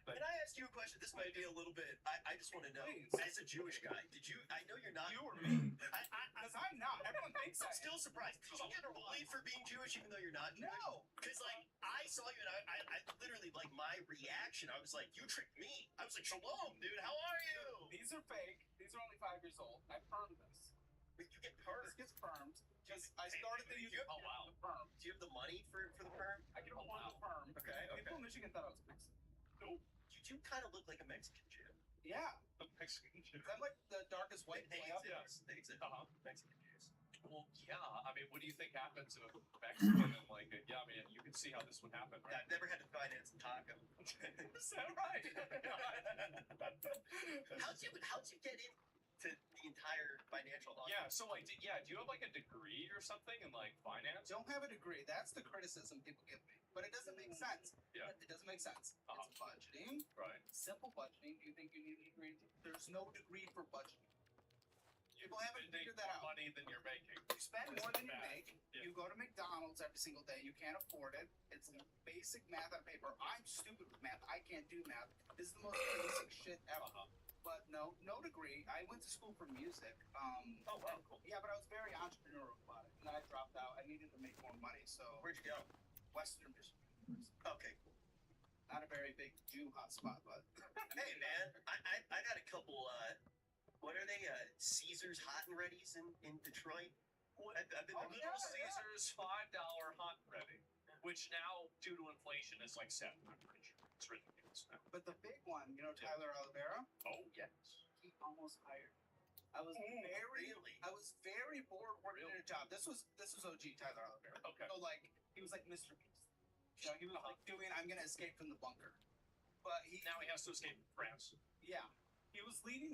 Can I ask you a question? This might be a little bit. I just want to know. Please. As a Jewish guy, did you? I know you're not. You or me? I'm Because I'm not. Everyone thinks I am. still surprised. Did you get bullied for being Jewish even though you're not? No. Because like I saw you and I literally like my reaction. I was like, you tricked me. I was like, Shalom, dude. How are you? These are fake. These are only 5 years old. I permed this. Wait, you get perm. This gets permed. Because I started to use the perm. Do you have the money for the perm? I can hold the perm. Okay. People in Michigan thought I was Mexican. Nope. You do kind of look like a Mexican Jew. Yeah. The Mexican Jew. I'm like the darkest white They boy up exist. They exist. Mexican Jews. Well, yeah. I mean, what do you think happens if a Mexican and like, yeah, I mean, you can see how this would happen, right? I've never had to finance a taco. Is that right? How'd you get into the entire financial office? Yeah. So like, do you have like a degree or something in like finance? Don't have a degree. That's the criticism people give me. But it doesn't make sense. Yeah. It doesn't make sense. Uh-huh. It's budgeting. Right. Simple budgeting. Do you think you need a degree? There's no degree for budgeting. People haven't Spending figured that more out. money than you're making. You spend What is more the than you math? make. Yeah. You go to McDonald's every single day. You can't afford it. It's basic math on paper. I'm stupid with math. I can't do math. This is the most basic shit ever. Uh-huh. But no degree. I went to school for music. Oh wow, cool. Yeah, but I was very entrepreneurial about it. And then I dropped out. I needed to make more money. So Where'd you go? Western Michigan. Okay, cool. Not a very big Jew hotspot, but Hey man, I got a couple. What are they? Caesar's Hot and Ready's in Detroit. I've been Oh, to Little Caesars $5 hot and ready, which now due to inflation is like $7. I'm pretty sure it's ridiculous now. but the big one, you know, Tyler Olivera, Oh yes. he almost hired. I was very bored working Really? at a job. This was OG Tyler Olivera. Okay. So like he was like Mr. Beast. You know, he was like doing I'm gonna escape from the bunker. But Now he has to escape from France. yeah. He was leading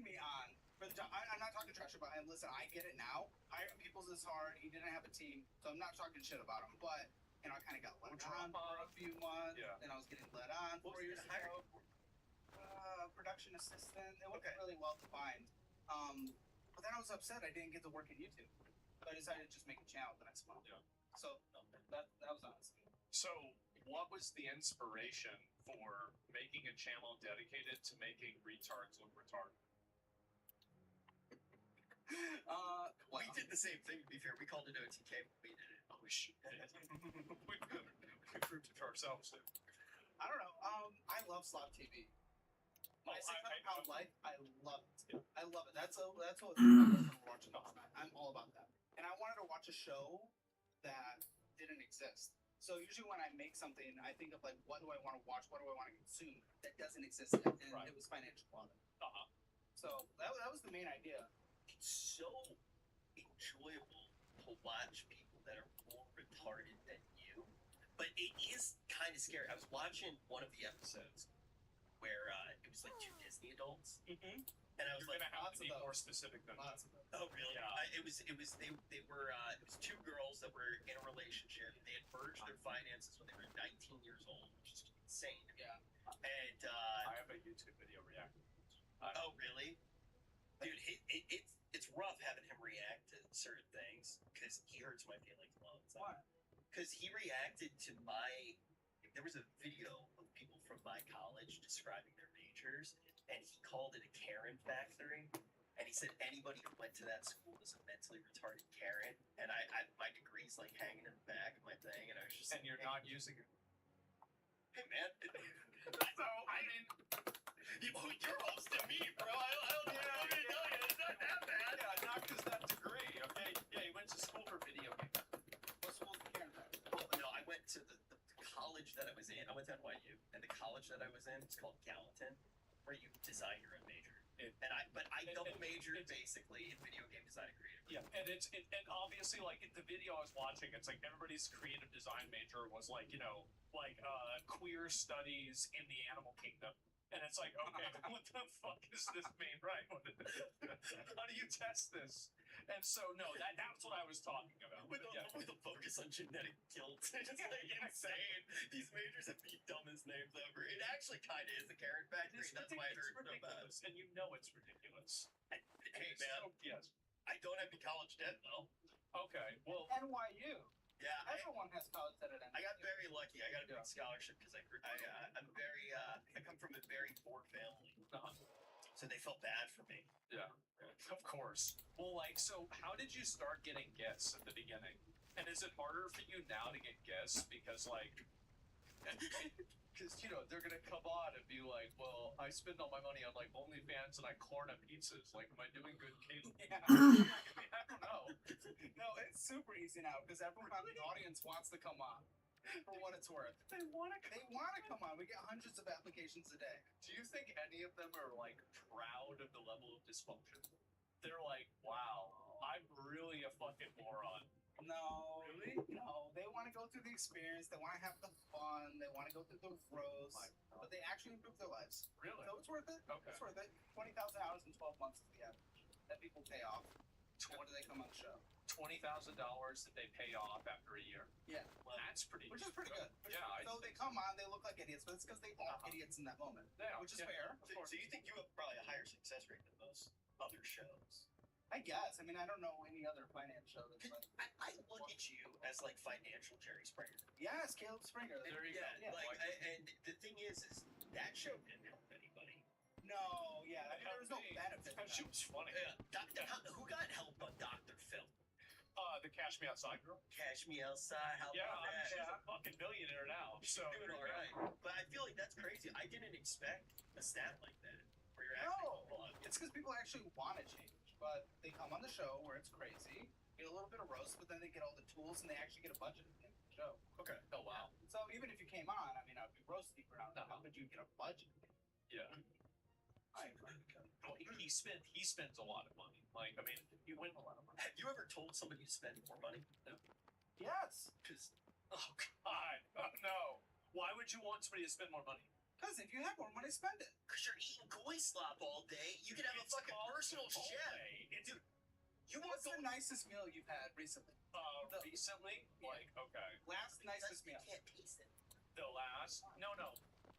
me on for the job. I'm not talking trash about him. Listen, I get it now. Hiring people is hard. He didn't have a team, so I'm not talking shit about him. But you know, I kind of got let on for a few months, Yeah. and I was getting let on What 4 was years the hire? ago. Production assistant. It wasn't Okay. really well defined. But then I was upset I didn't get to work in YouTube, so I decided to just make a channel the next month. Yeah. So that was honest. So, what was the inspiration for making a channel dedicated to making retards look retarded? Well, We did the same thing. To be fair, we called it OTK. But we did it. Oh shit! we proved it to ourselves. Too. I don't know. I love Slop TV. My 600-pound life, I love it. I love it. That's what I'm watching last night. I'm all about that. And I wanted to watch a show that didn't exist. So usually when I make something, I think of like, what do I want to watch? What do I want to consume that doesn't exist yet? And Right. it was financial quality. Uh-huh. So that was the main idea. It's so enjoyable to watch people that are more retarded than you, but it is kind of scary. I was watching one of the episodes where it was like two Disney adults, and I was You're like, gonna have lots to of be those. more specific than that. Lots of them. oh really? Yeah. It was two girls that were in a relationship. They had merged their finances when they were 19 years old, which is insane. Yeah. And I have a YouTube video reacting. oh really? Dude, it's rough having him react to certain things because he hurts my feelings a lot of the time. Why? Because he reacted to there was a video of people from my college describing their majors, and he called it a Karen factory. And he said anybody who went to that school was a mentally retarded Karen. And I my degree's like hanging in the back of my thing, and I was just And you're not using it. hey man. So, I mean, You're hosting me, bro. I don't know what to tell you. It's not that bad. yeah, not because that degree, okay? Yeah, you went to school for video games. What school's the Karen Factory? Well, no, I went to the college that I was in. I went to NYU, and the college that I was in is called Gallatin, where you design your own major. But I double majored basically in video game design and creative. Yeah, and and obviously, like, the video I was watching, it's like everybody's creative design major was like, queer studies in the animal kingdom. And it's like, okay, what the fuck is this mean, right? How do you test this? And so, no, that's what I was talking about. With Yeah. a focus on genetic guilt. It's like insane. These majors have the dumbest names ever. It actually kind of is the Karen Factory. It's That's why I heard so bad. ridiculous, and you know it's ridiculous. Hey, man, Yes. I don't have any college debt, though. Okay, well, NYU. Yeah, Everyone has college debt at NYU. I got very lucky. I got a big scholarship because I'm very I come from a very poor family, so they felt bad for me. yeah, of course. Well, like, so how did you start getting guests at the beginning? And is it harder for you now to get guests because, like, because they're gonna come on and be like, well, I spend all my money on like OnlyFans and I corn up pizzas. Like, am I doing good cable? Yeah. I don't know. No, it's super easy now because everyone in the audience wants to come on. For what it's worth, They want to. they want to come on. We get hundreds of applications a day. Do you think any of them are like proud of the level of dysfunction? They're like, wow, I'm really a fucking moron. No, Really? no. They want to go through the experience. They want to have the fun. They want to go through the roast, but they actually improve their lives. Really? So it's worth it. Okay. It's worth it. 20,000 hours in 12 months is the average that people pay off. When do they come on the show? $20,000 that they pay off after a year. Yeah. Well, that's pretty. Which is pretty good. Yeah. So they come on, they look like idiots, but it's because they are idiots in that moment. Yeah, Which is yeah. fair. So you think you have probably a higher success rate than most other shows? I guess. I mean, I don't know any other finance show that's like. I look at you as like financial Jerry Springer. Yes, Caleb Springer. There you Yeah, go. like, and the thing is that show didn't help anybody. No, yeah, I mean, there was no benefit. That shit was funny. Who got help on Dr. Phil? The Cash Me Outside girl. Cash Me Outside. How Yeah, about that? she's a fucking millionaire now. So Doing all right. But I feel like that's crazy. I didn't expect a stat like that. Where you're actually No, it's because people actually want to change, but they come on the show where it's crazy, get a little bit of roast, but then they get all the tools and they actually get a budget at the end of the show. Okay. Oh wow. So even if you came on, I mean, I'd be roasting for now. How could you get a budget? Yeah. I agree. Well, he spends a lot of money. Like, I mean, you win a lot of money. Have you ever told somebody to spend more money? Yes, Because Oh God. Oh no. Why would you want somebody to spend more money? because if you have more money, spend it. you're eating koi slop all day, you could have a It's fucking called personal chef. Chipotle. Dude, you want What's the nicest meal you've had recently? Recently, like, okay, Last nicest meal. You can't taste it. the last. No.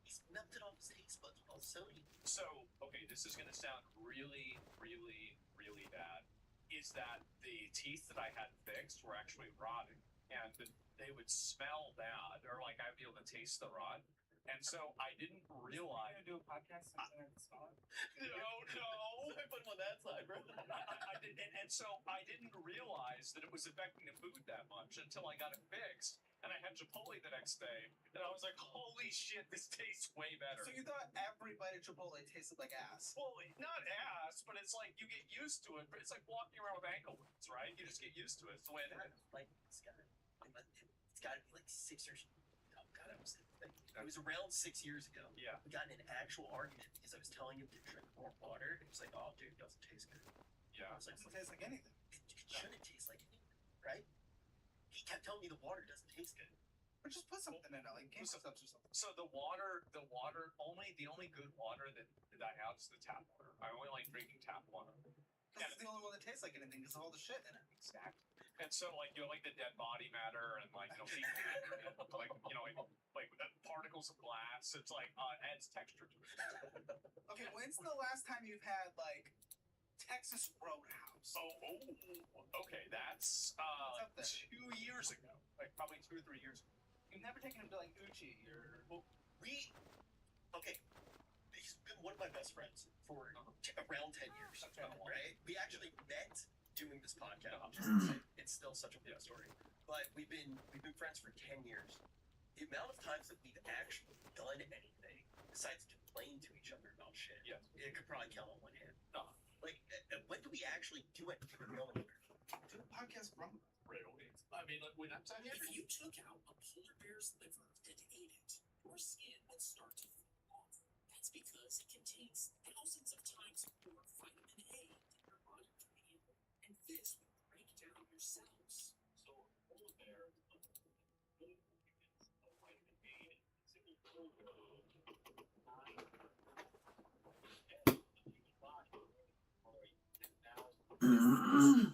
He's melted off his taste buds with all the sodium. So, okay, this is gonna sound really, really, really bad. Is that the teeth that I had fixed were actually rotting, and they would smell bad, or like I'd be able to taste the rot. And so I didn't realize. do a podcast and smell it? No. I put him on that side, bro. I did, and so I didn't realize that it was affecting the food that much until I got it fixed. And I had Chipotle the next day, and I was like, holy shit, this tastes way better. So you thought every bite of Chipotle tasted like ass? Well, not ass, but it's like you get used to it. But it's like walking around with ankle wounds, right? You just get used to it. It's the way it is. Like this guy. It's got to be like 6 years. Oh God, it was around 6 years ago. Yeah. We got in an actual argument because I was telling him to drink more water. He was like, "Oh, dude, it doesn't taste good." Yeah. I was like, Doesn't taste like anything. "It shouldn't taste like anything, right?" kept telling me the water doesn't taste good. But just put something in it, like game So- steps or something. So the water, the only good water that I have is the tap water. I only like drinking tap water. This is the only one that tastes like anything because of all the shit in it. Exactly. And so, like, you know, like the dead body matter and, like, you know, fecal matter, like, you know, like particles of glass. It's like, adds texture to it. Okay, when's the last time you've had like Texas Roadhouse? Okay. That's What's up there? 2 years ago, like probably 2 or 3 years ago. You've never taken him to like Uchi or Okay, he's been one of my best friends for around 10 years, right? We actually met doing this podcast. It's still such a weird story, but we've been friends for 10 years. The amount of times that we've actually done anything besides complain to each other about shit, Yes. it could probably count on one hand. No. Like, when do we actually do anything with one another? do a podcast from Really? I mean, like, when I'm talking If you took out a polar bear's liver and ate it, your skin would start to fall off. That's because it contains thousands of times more vitamin A than your body can handle. And this would break down your cells. So a polar bear really gets a vitamin A in a single polar bear.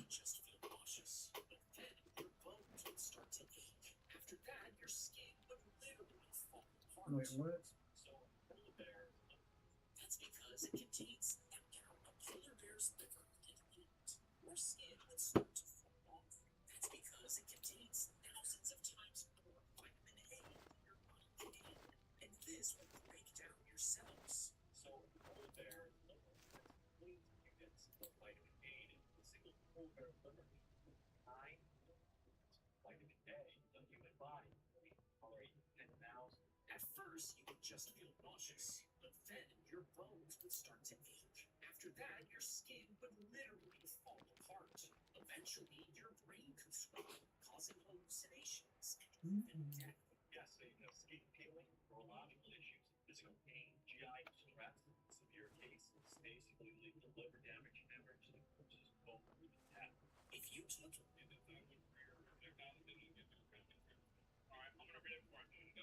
Just feel nauseous, but then your bones would start to ache. After that, your skin would literally fall apart. Wait, what? So a polar bear, That's because it contains that down a polar bear's liver and eat. Your skin would start to fall off. That's because it contains thousands of times more vitamin A than your body can handle. And this would break down your cells. so a polar bear liver has 8 units of vitamin A in a single polar bear liver. 9 vitamin A in the human body. Or 10,000. At first, you would just feel nauseous, but then your bones would start to ache. After that, your skin would literally fall apart. Eventually, your brain could swell, causing hallucinations and even death. Yes, so you have skin peeling, neurological issues, physical pain, GI distress, severe cases, basically lead to liver damage, hemorrhage, which is both even death. If you took Alright, I'm gonna read it before I do it.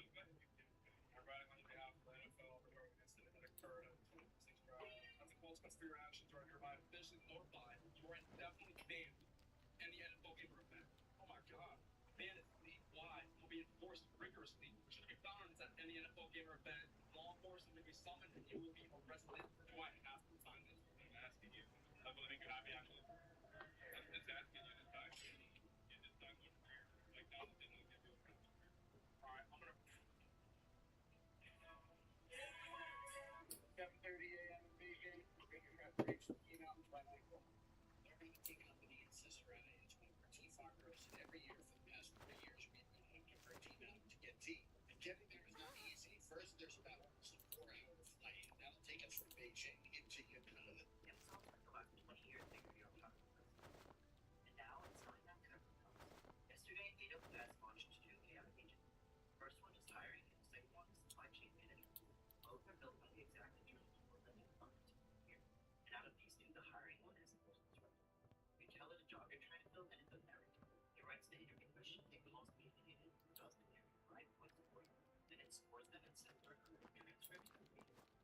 I'm writing on behalf of the NFL over the incident that occurred at the 26th drive. As a consequence for your actions, you are hereby officially notified you are indefinitely banned in the NFL game or event. Oh my god. Banned league-wide will be enforced rigorously. Should be found in the NFL game or event, law enforcement will be summoned and you will be arrested. Do I have to sign this? I'm asking you. I believe you have me actually. It's asking you to sign. You just sign one prayer. Like, now that they don't give you a prayer. Alright, I'm gonna. 7:30 a.m. in Beijing. Bigger got reached the key mountains by nightfall. Every tea company in Cicerone is one of our tea farmers, and every year for the past 40 years we've been on to Tea Mountain to get tea. And getting there is not easy. First, there's about almost a 4-hour flight, and that'll take us from Beijing into Yunnan. Amazon spent the last 20 years figuring out how to do this. And now it's selling them to everyone else. Yesterday, AWS launched 2 AI agents. First one is hiring, and the second one is supply chain management. Both are built on the exact internal tools that make marketing here. And out of these 2, the hiring one is the most disruptive. You tell it a job you're trying to fill, and it does everything. It writes the interview questions, it calls the indicated, does the interview, right points for you, then it scores them and sends the recruiter transcripts to me.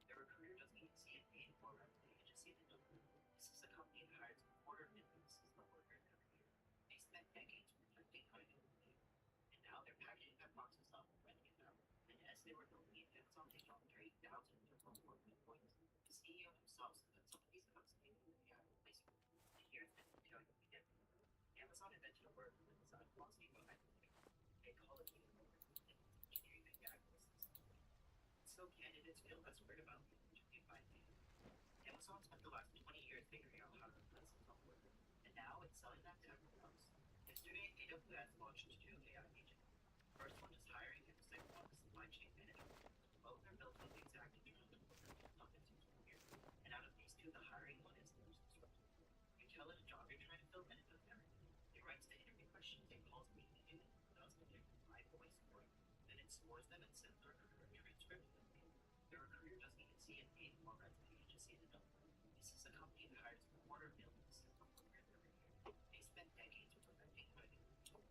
The recruiter doesn't even see an A or resume, it just sees a number. This is a company that hires 250,000 system workers every year. They spent decades perfecting how to do it, and now they're packaging that boxes up and renting it out. And as they were building it, Amazon they found 3,000 different working points. The CEO himself said that some of these cuts came from the AI replacement. And here's the detail you can get. Amazon invented a word for the design philosophy behind the thing. They call it Gielinor, and it's engineering the AI voices. So candidates feel less weird about leaving to find data. Amazon spent the last 20 years figuring out how to replace its own work, and now it's selling that to everyone else. Yesterday, AWS launched 2 AI agents. First one is hiring, and the second one is supply chain management. Both are built on the exact internal tools that make nothing useful here. And out of these 2, the hiring one is the most disruptive. You tell it a job you're trying to fill, and it does everything. It writes the interview questions, it calls the indicated, does the right voice for it, then it scores them and sends the recruiter a transcript to them. The recruiter doesn't even see an A or resume, it just sees a number. This is a company that hires 250,000 system workers every year. They spent decades perfecting how to do it,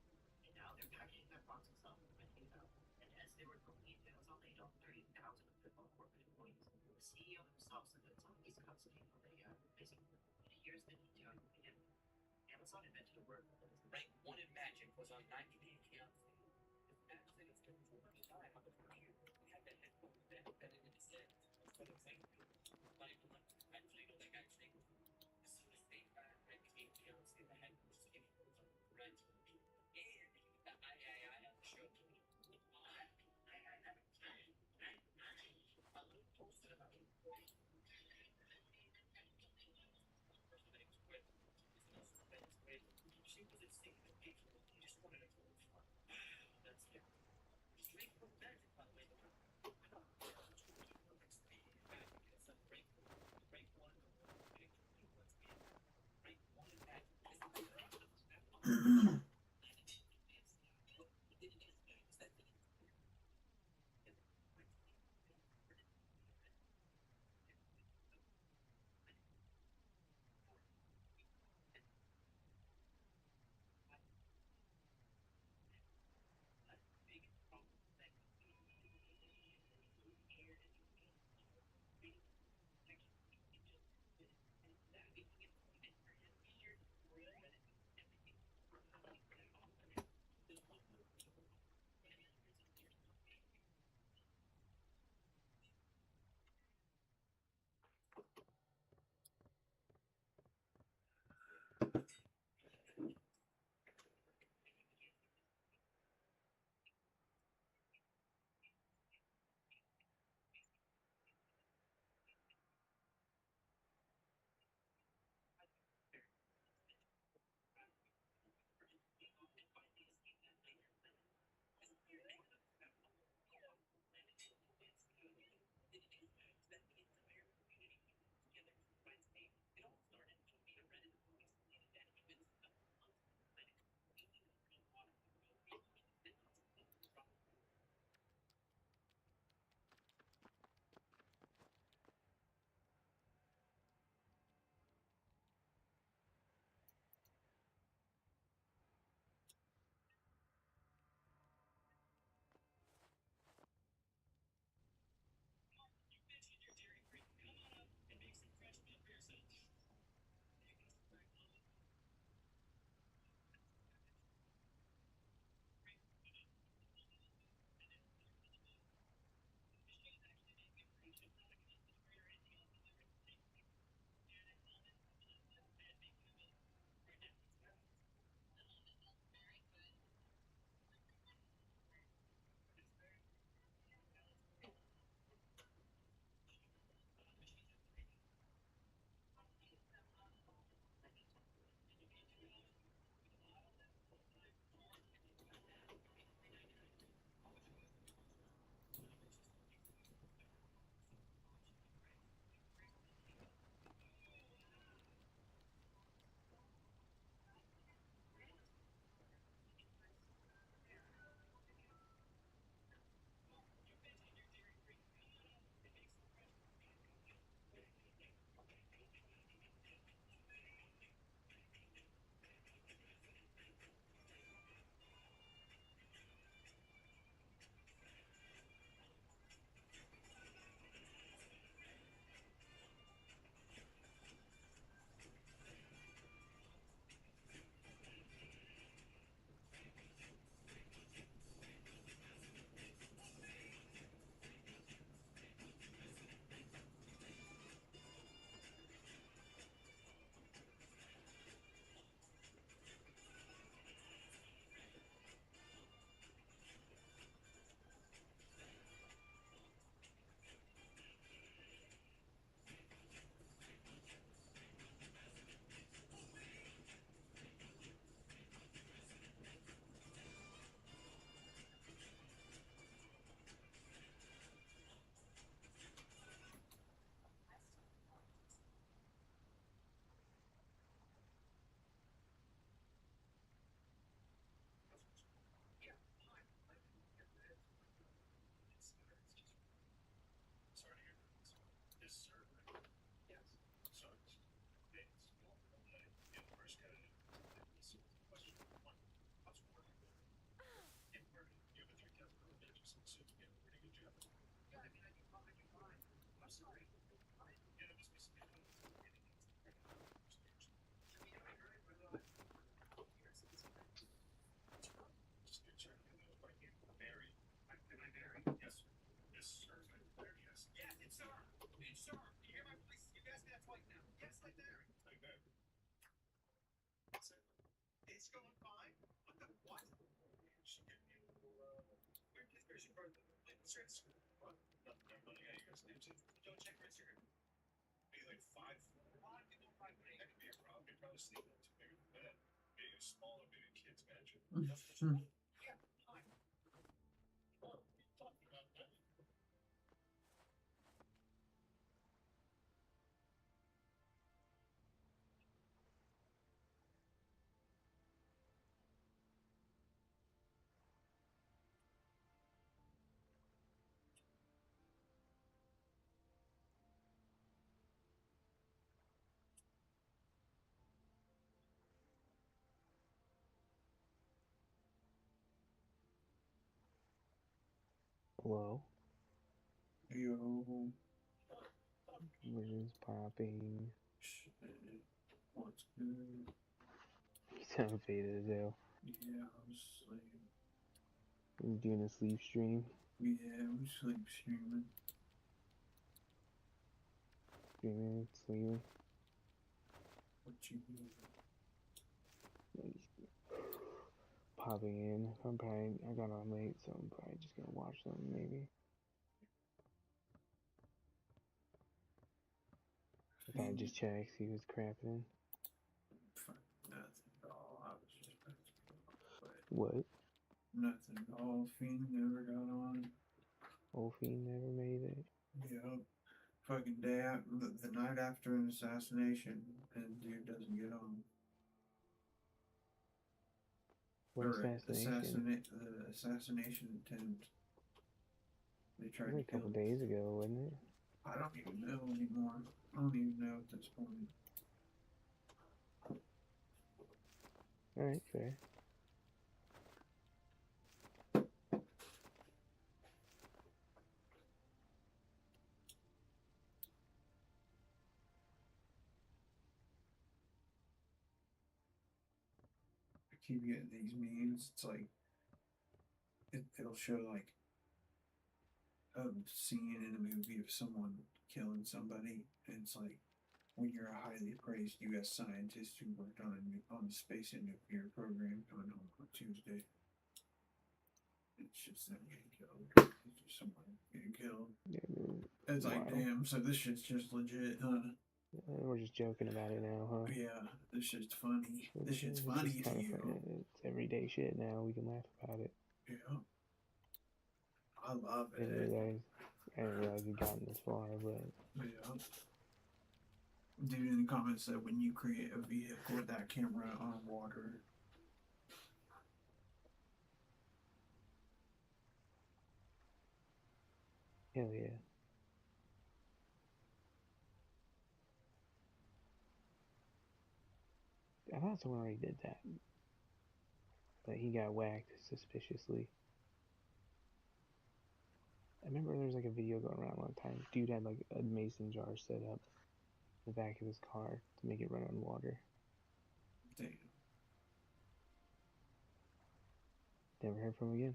and now they're because here's the detail. Amazon invented a word. Rank 1 in magic was on 90 Day Fiancé. The fact that it's been 45 on the computer, we had that headphone embedded in his head. But it's like, funny, actually, no, that guy's name. As soon as they 90 Day Fiancé, the headphone just came right. And I have to show you. A little posted about it. She was insane. He just wanted to go fun. That's it. Straight from magic, by the way. Break one. Break one in magic. It's going fine. What the what? She give you your conspiracy card like insurance. What? Nothing there, buddy. I guess do too. Don't check your Instagram. Be like 5'4". A lot of people are 5'8". That could be a problem. You're probably sleeping too big of a bed. Maybe a smaller, maybe a kid's bedroom. That's what you want. Yeah, fine. Oh, talking about that. Hello, Yo, we're just popping. shit. What's good? You sound faded as hell. Yeah, I was like, We're doing a sleep stream. yeah, we sleep streaming. Streaming, sleeping. What you mean? Popping in. I got on late, so I'm probably just gonna watch something maybe. I thought I'd just check, see who's crapping in. Fuck, nothing at all. I was just about to go, but What? nothing at all. Fiend never got on. Old Fiend never made it. Yep. Fucking the night after an assassination, and dude doesn't get on. What Or assassination? the assassination attempt. They It tried was to a couple kill. days ago, wasn't it? I don't even know anymore. I don't even know at this point. Alright, fair. I keep getting these memes. It's like it'll show like a scene in a movie of someone killing somebody, and it's like when you're a highly praised U.S. scientist who worked on the space and nuclear program coming home on Tuesday. It's just them getting killed. It's just someone getting killed. Yeah, dude. It's like, Wow. damn, so this shit's just legit, huh? We're just joking about it now, huh? Yeah, this shit's funny. This shit's It's funny just to kind of you. funny. It's everyday shit now. We can laugh about it. Yeah. I love I didn't it. realize we'd gotten this far, but Yeah. Dude in the comments said when you create a vehicle that can run on water. hell yeah. I thought someone already did that, but he got whacked suspiciously. I remember there was like a video going around one time. Dude had like a mason jar set up in the back of his car to make it run on water. Damn. Never heard from him again.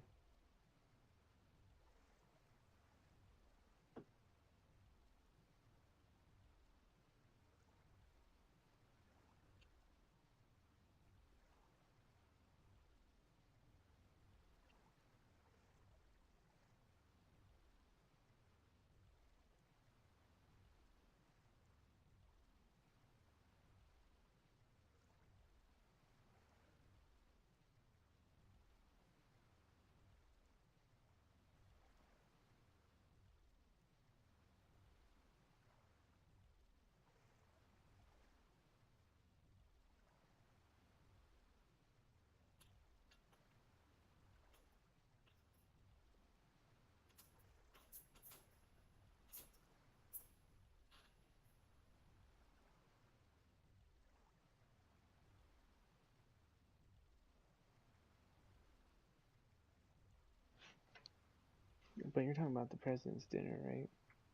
But you're talking about the president's dinner, right?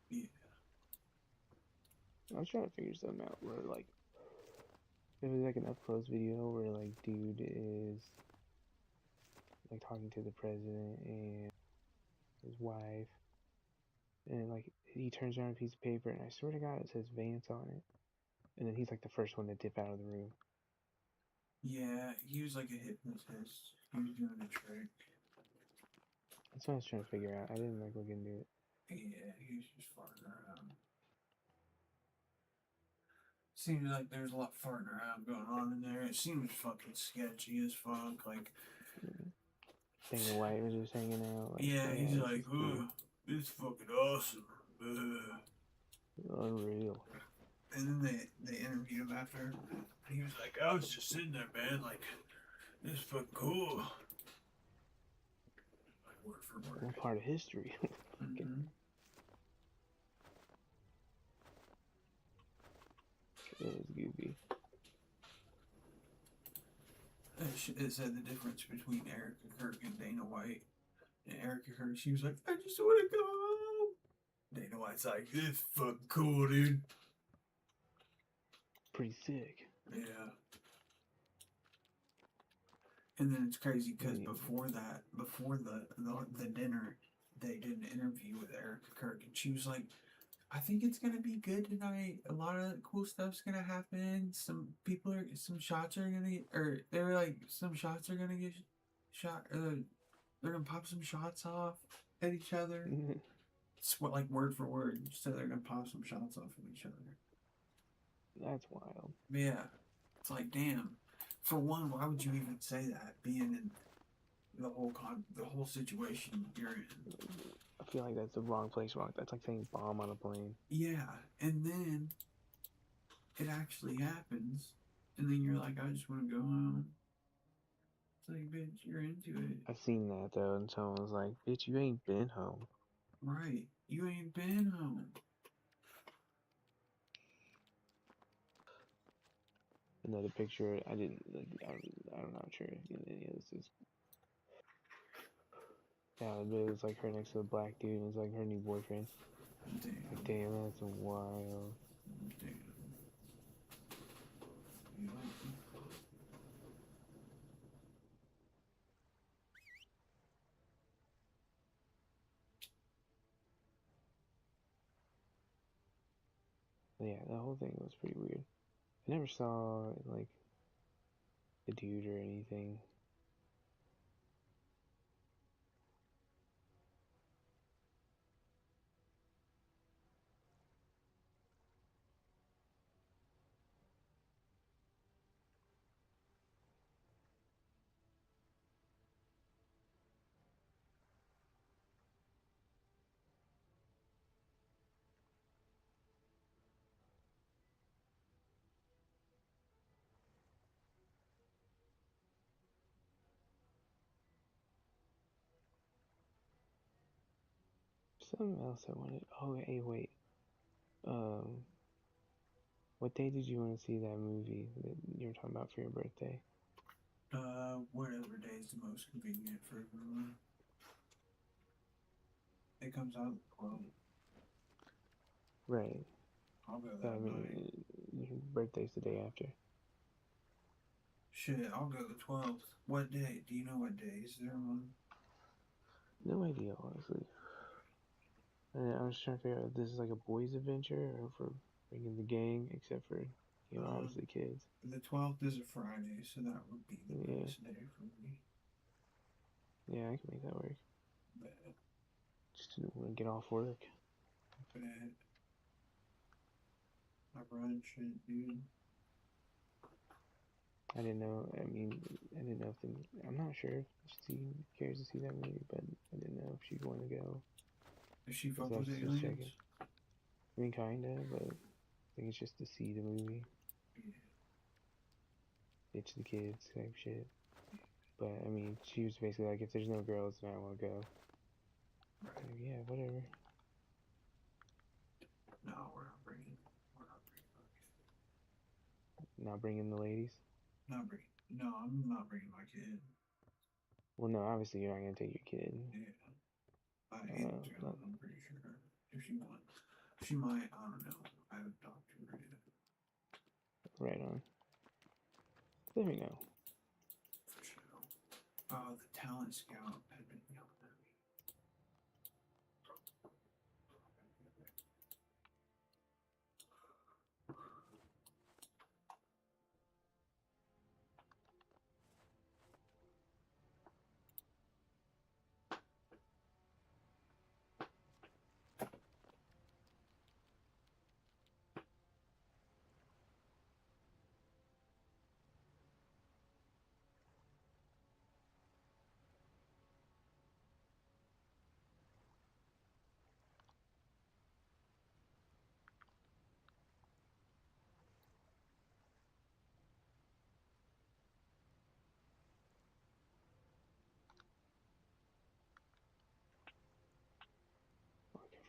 Yeah. I was trying to figure something out where like it was like an up close video where like dude is like talking to the president and his wife, and like he turns around a piece of paper and I swear to God it says Vance on it, and then he's like the first one to dip out of the room. Yeah, he was like a hypnotist. He was doing a trick. That's what I was trying to figure out. I didn't like look into it. Yeah, he was just farting around. Seems like there's a lot of farting around going on in there. It seems fucking sketchy as fuck. Like, Dana White was just hanging out. Like, yeah, he's this like, is cool. it's fucking awesome. Unreal. And then they interviewed him after. He was like, I was just sitting there, man. Like, this is fucking cool. Like, word for word. One part of history. Mm-hmm. It was goofy. It said the difference between Erica Kirk and Dana White. And Erica Kirk, she was like, I just want to go home. Dana White's like, this is fucking cool, dude. Pretty sick. Yeah. And then it's crazy because before the dinner, they did an interview with Erica Kirk, and she was like, I think it's gonna be good tonight. A lot of cool stuff's gonna happen. Some shots are gonna get, or they were like, some shots are gonna get shot. They're gonna pop some shots off at each other. It's what, like word for word. So they're gonna pop some shots off of each other. That's wild. Yeah, it's like, damn. For one, why would you even say that? Being in the whole situation you're in. I feel like that's the wrong place. That's like saying bomb on a plane. Yeah, and then it actually happens, and then you're like, I just want to go home. It's like, bitch, you're into it. I've seen that though, and someone was like, bitch, you ain't been home. Right, you ain't been home. Another picture, I'm not sure if any of this is. Yeah, but it was like her next to a black dude, and it was like her new boyfriend. Damn. Like, damn, that's wild. Damn. Yeah, the whole thing was pretty weird. I never saw like the dude or anything. Something else I wanted. Oh, hey, wait. What day did you want to see that movie that you were talking about for your birthday? Whatever day is the most convenient for everyone. It comes out 12. Right. I'll go But that I mean, night. your birthday's the day after. Shit, I'll go the 12th. What day? Do you know what day is there one? No idea, honestly. I was trying to figure out if this is like a boys' adventure or if we're bringing the gang, except for, obviously kids. The 12th is a Friday, so that would be the Yeah. best day for me. Yeah, I can make that work. But, Just didn't want to get off work. but I run shit, dude. I didn't know. I mean, I didn't know if I'm not sure if she cares to see that movie, but I didn't know if she'd want to go. Is she fuck So with that's just aliens? checking. I mean, kinda, but I think it's just to see the movie. Yeah. Ditch the kids type shit. But I mean, she was basically like, if there's no girls, then I won't go. Right. Like, yeah, whatever. No, we're not bringing. Not bringing the ladies. No, I'm not bringing my kid. Well, no, obviously you're not gonna take your kid. Yeah. I ain't to, I'm pretty sure. If she wants. She might, I don't know. I haven't talked to her yet. Right on. Let me know. For sure. The talent scout had been yelling at me.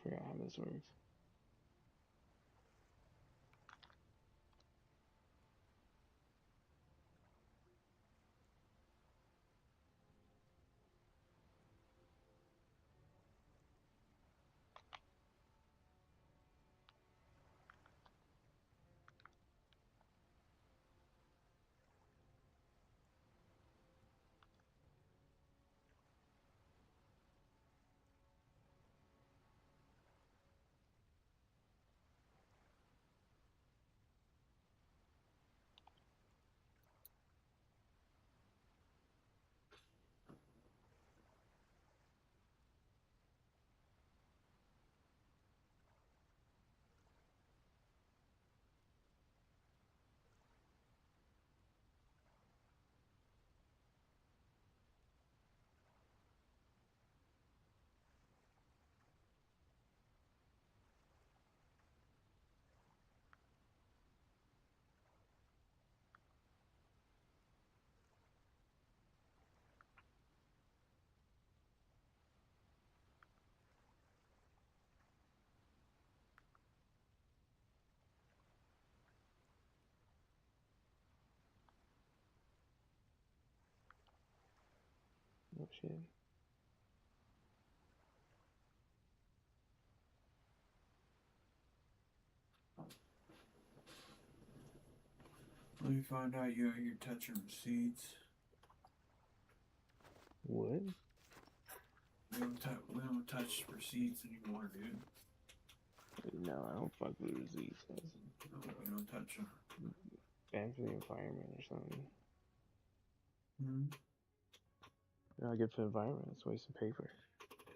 forgot how this works. Oh shit. Let me find out you're touching receipts. What? We don't touch receipts anymore, dude. No, I don't fuck with receipts. That's No, we don't touch them. bad for the environment or something. Hmm? They're not good for the environment. It's a waste of paper.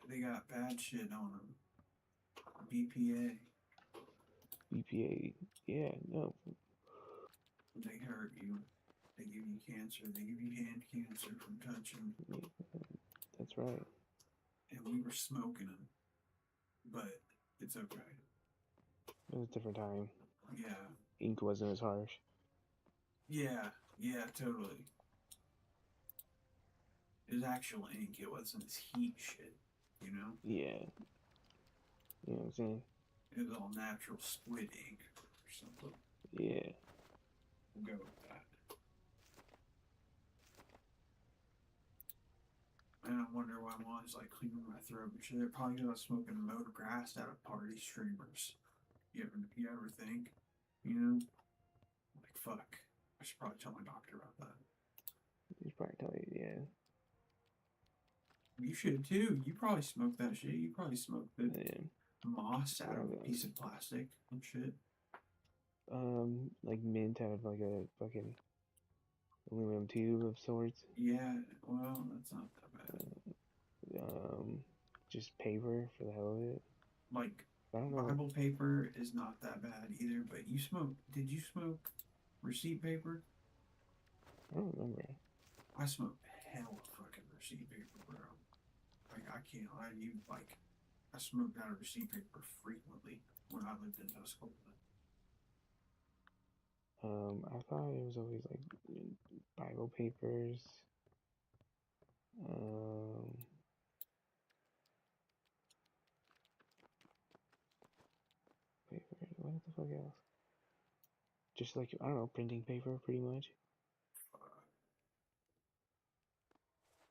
They got bad shit on them. BPA. BPA. Yeah, no. They hurt you. They give you cancer. They give you hand cancer from touching. Yeah, that's right. And we were smoking them. But it's okay. It was a different time. Yeah. Ink wasn't as harsh. Yeah. Yeah, totally. It was actual ink. It wasn't this heat shit. You know? Yeah. You know what I'm saying? It was all natural squid ink or something. Yeah. We'll go with that. And I wonder why Mom's like cleaning my throat and shit. Probably because I was smoking motor grass out of party streamers. You ever think? You know? Like, fuck. I should probably tell my doctor about that. He's probably telling you, yeah. You should too. You probably smoked that shit. You probably smoked the Yeah. moss out of a piece of plastic and shit. Like mint out of like a fucking aluminum tube of sorts. Yeah, well, that's not that bad. Just paper for the hell of it. Like, I don't know. Bible paper is not that bad either, but did you smoke receipt paper? I don't remember. I smoked hella fucking receipt paper, bro. Like, I can't lie to you, like, I smoked out of receipt paper frequently when I lived in Tuscaloosa. I thought it was always like Bible papers. Paper. What the fuck else? Just like, I don't know, printing paper, pretty much.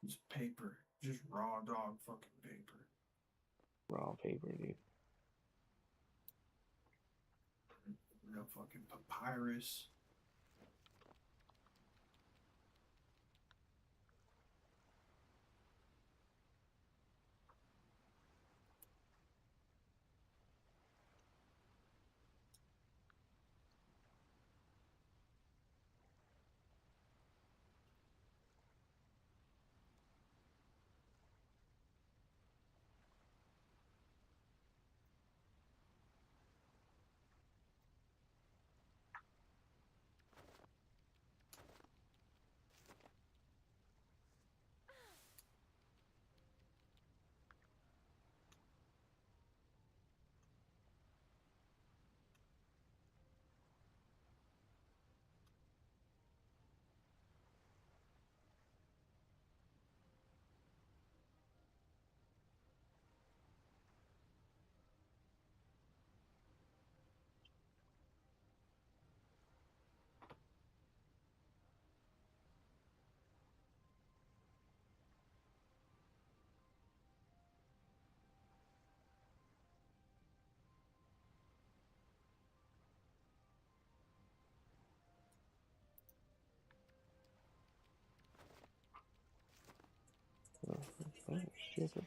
Just paper. Just raw dog fucking paper. Raw paper, dude. No fucking papyrus. Oh, stripper.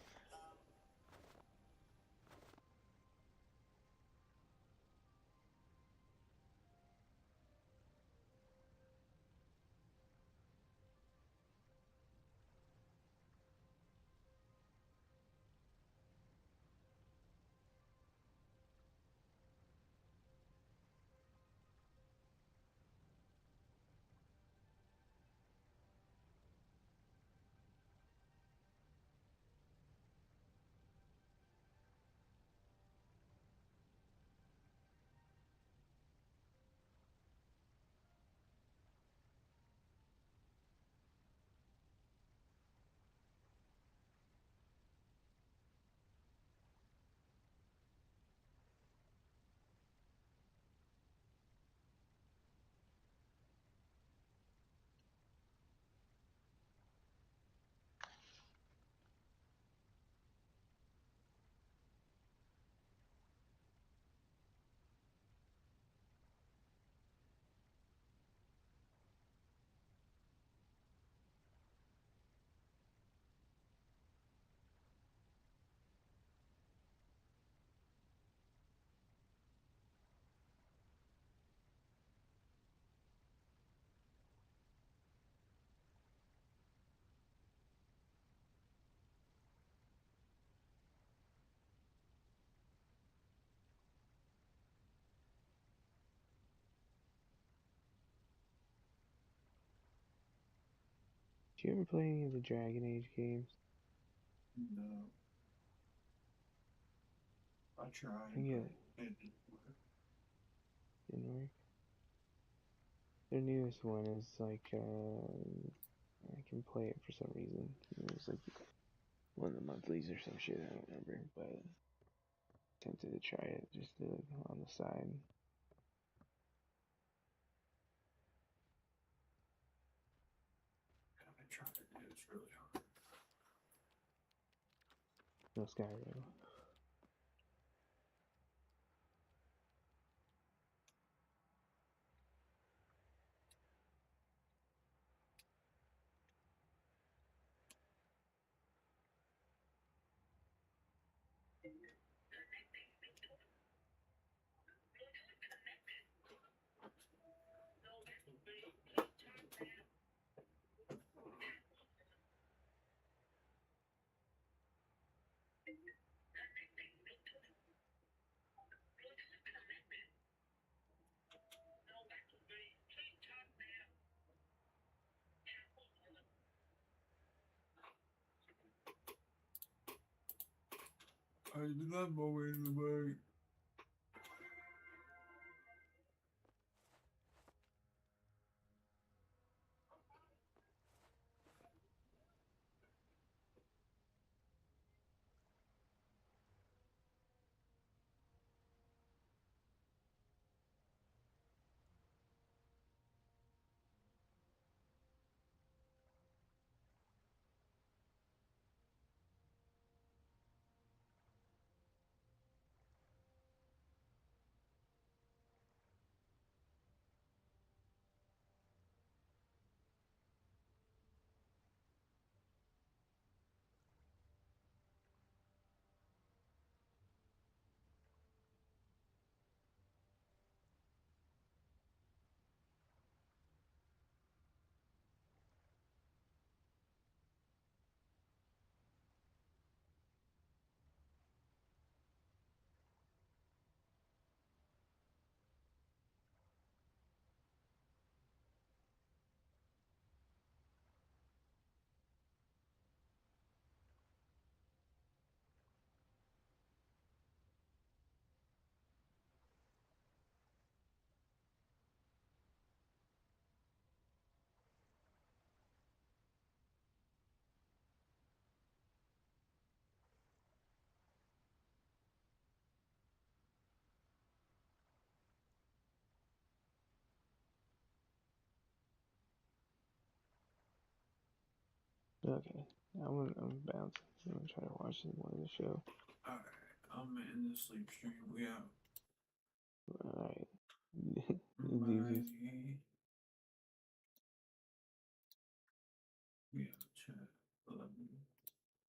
Do you ever play any of the Dragon Age games? No. I tried. Yeah. But it didn't work. Didn't work. Their newest one is like, I can play it for some reason. It was like one of the monthlies or some shit, I don't remember, but tempted to try it just to, on the side. I tried it. It was really hard. No Skyrim. I did not mow in the way. Okay, I'm bouncing. I'm gonna try to watch some more of the show. Alright, I'm in the sleep stream. We out. Alright. Bye.